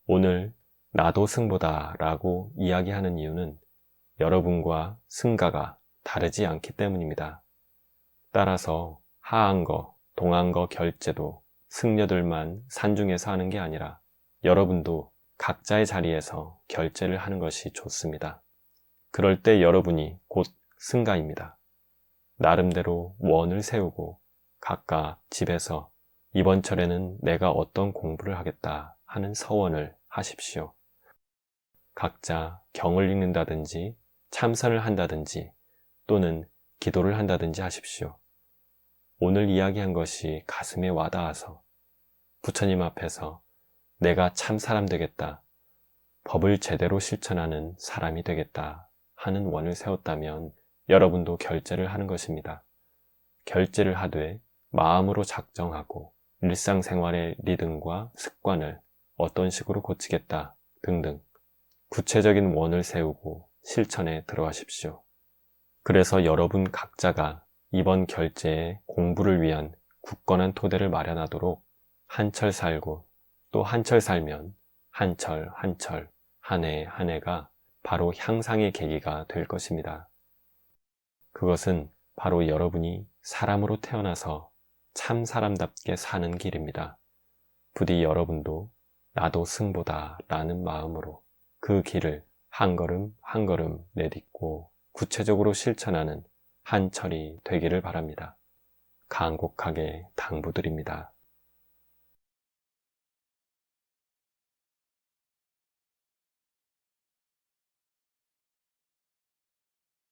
오늘 나도 승보다 라고 이야기하는 이유는 여러분과 승가가 다르지 않기 때문입니다. 따라서 하한 거, 동한 거 결제도 승려들만 산중에서 하는 게 아니라 여러분도 각자의 자리에서 결제를 하는 것이 좋습니다. 그럴 때 여러분이 곧 승가입니다. 나름대로 원을 세우고 각각 집에서 이번 철에는 내가 어떤 공부를 하겠다 하는 서원을 하십시오. 각자 경을 읽는다든지 참선을 한다든지 또는 기도를 한다든지 하십시오. 오늘 이야기한 것이 가슴에 와닿아서 부처님 앞에서 내가 참 사람 되겠다, 법을 제대로 실천하는 사람이 되겠다 하는 원을 세웠다면 여러분도 결제를 하는 것입니다. 결제를 하되 마음으로 작정하고 일상생활의 리듬과 습관을 어떤 식으로 고치겠다 등등 구체적인 원을 세우고 실천에 들어가십시오. 그래서 여러분 각자가 이번 결제에 공부를 위한 굳건한 토대를 마련하도록 한철 살고 또 한철 살면 한철 한철 한 해 한 해가 바로 향상의 계기가 될 것입니다. 그것은 바로 여러분이 사람으로 태어나서 참 사람답게 사는 길입니다. 부디 여러분도 나도 승보다 라는 마음으로 그 길을 한 걸음 한 걸음 내딛고 구체적으로 실천하는 한철이 되기를 바랍니다. 간곡하게 당부드립니다.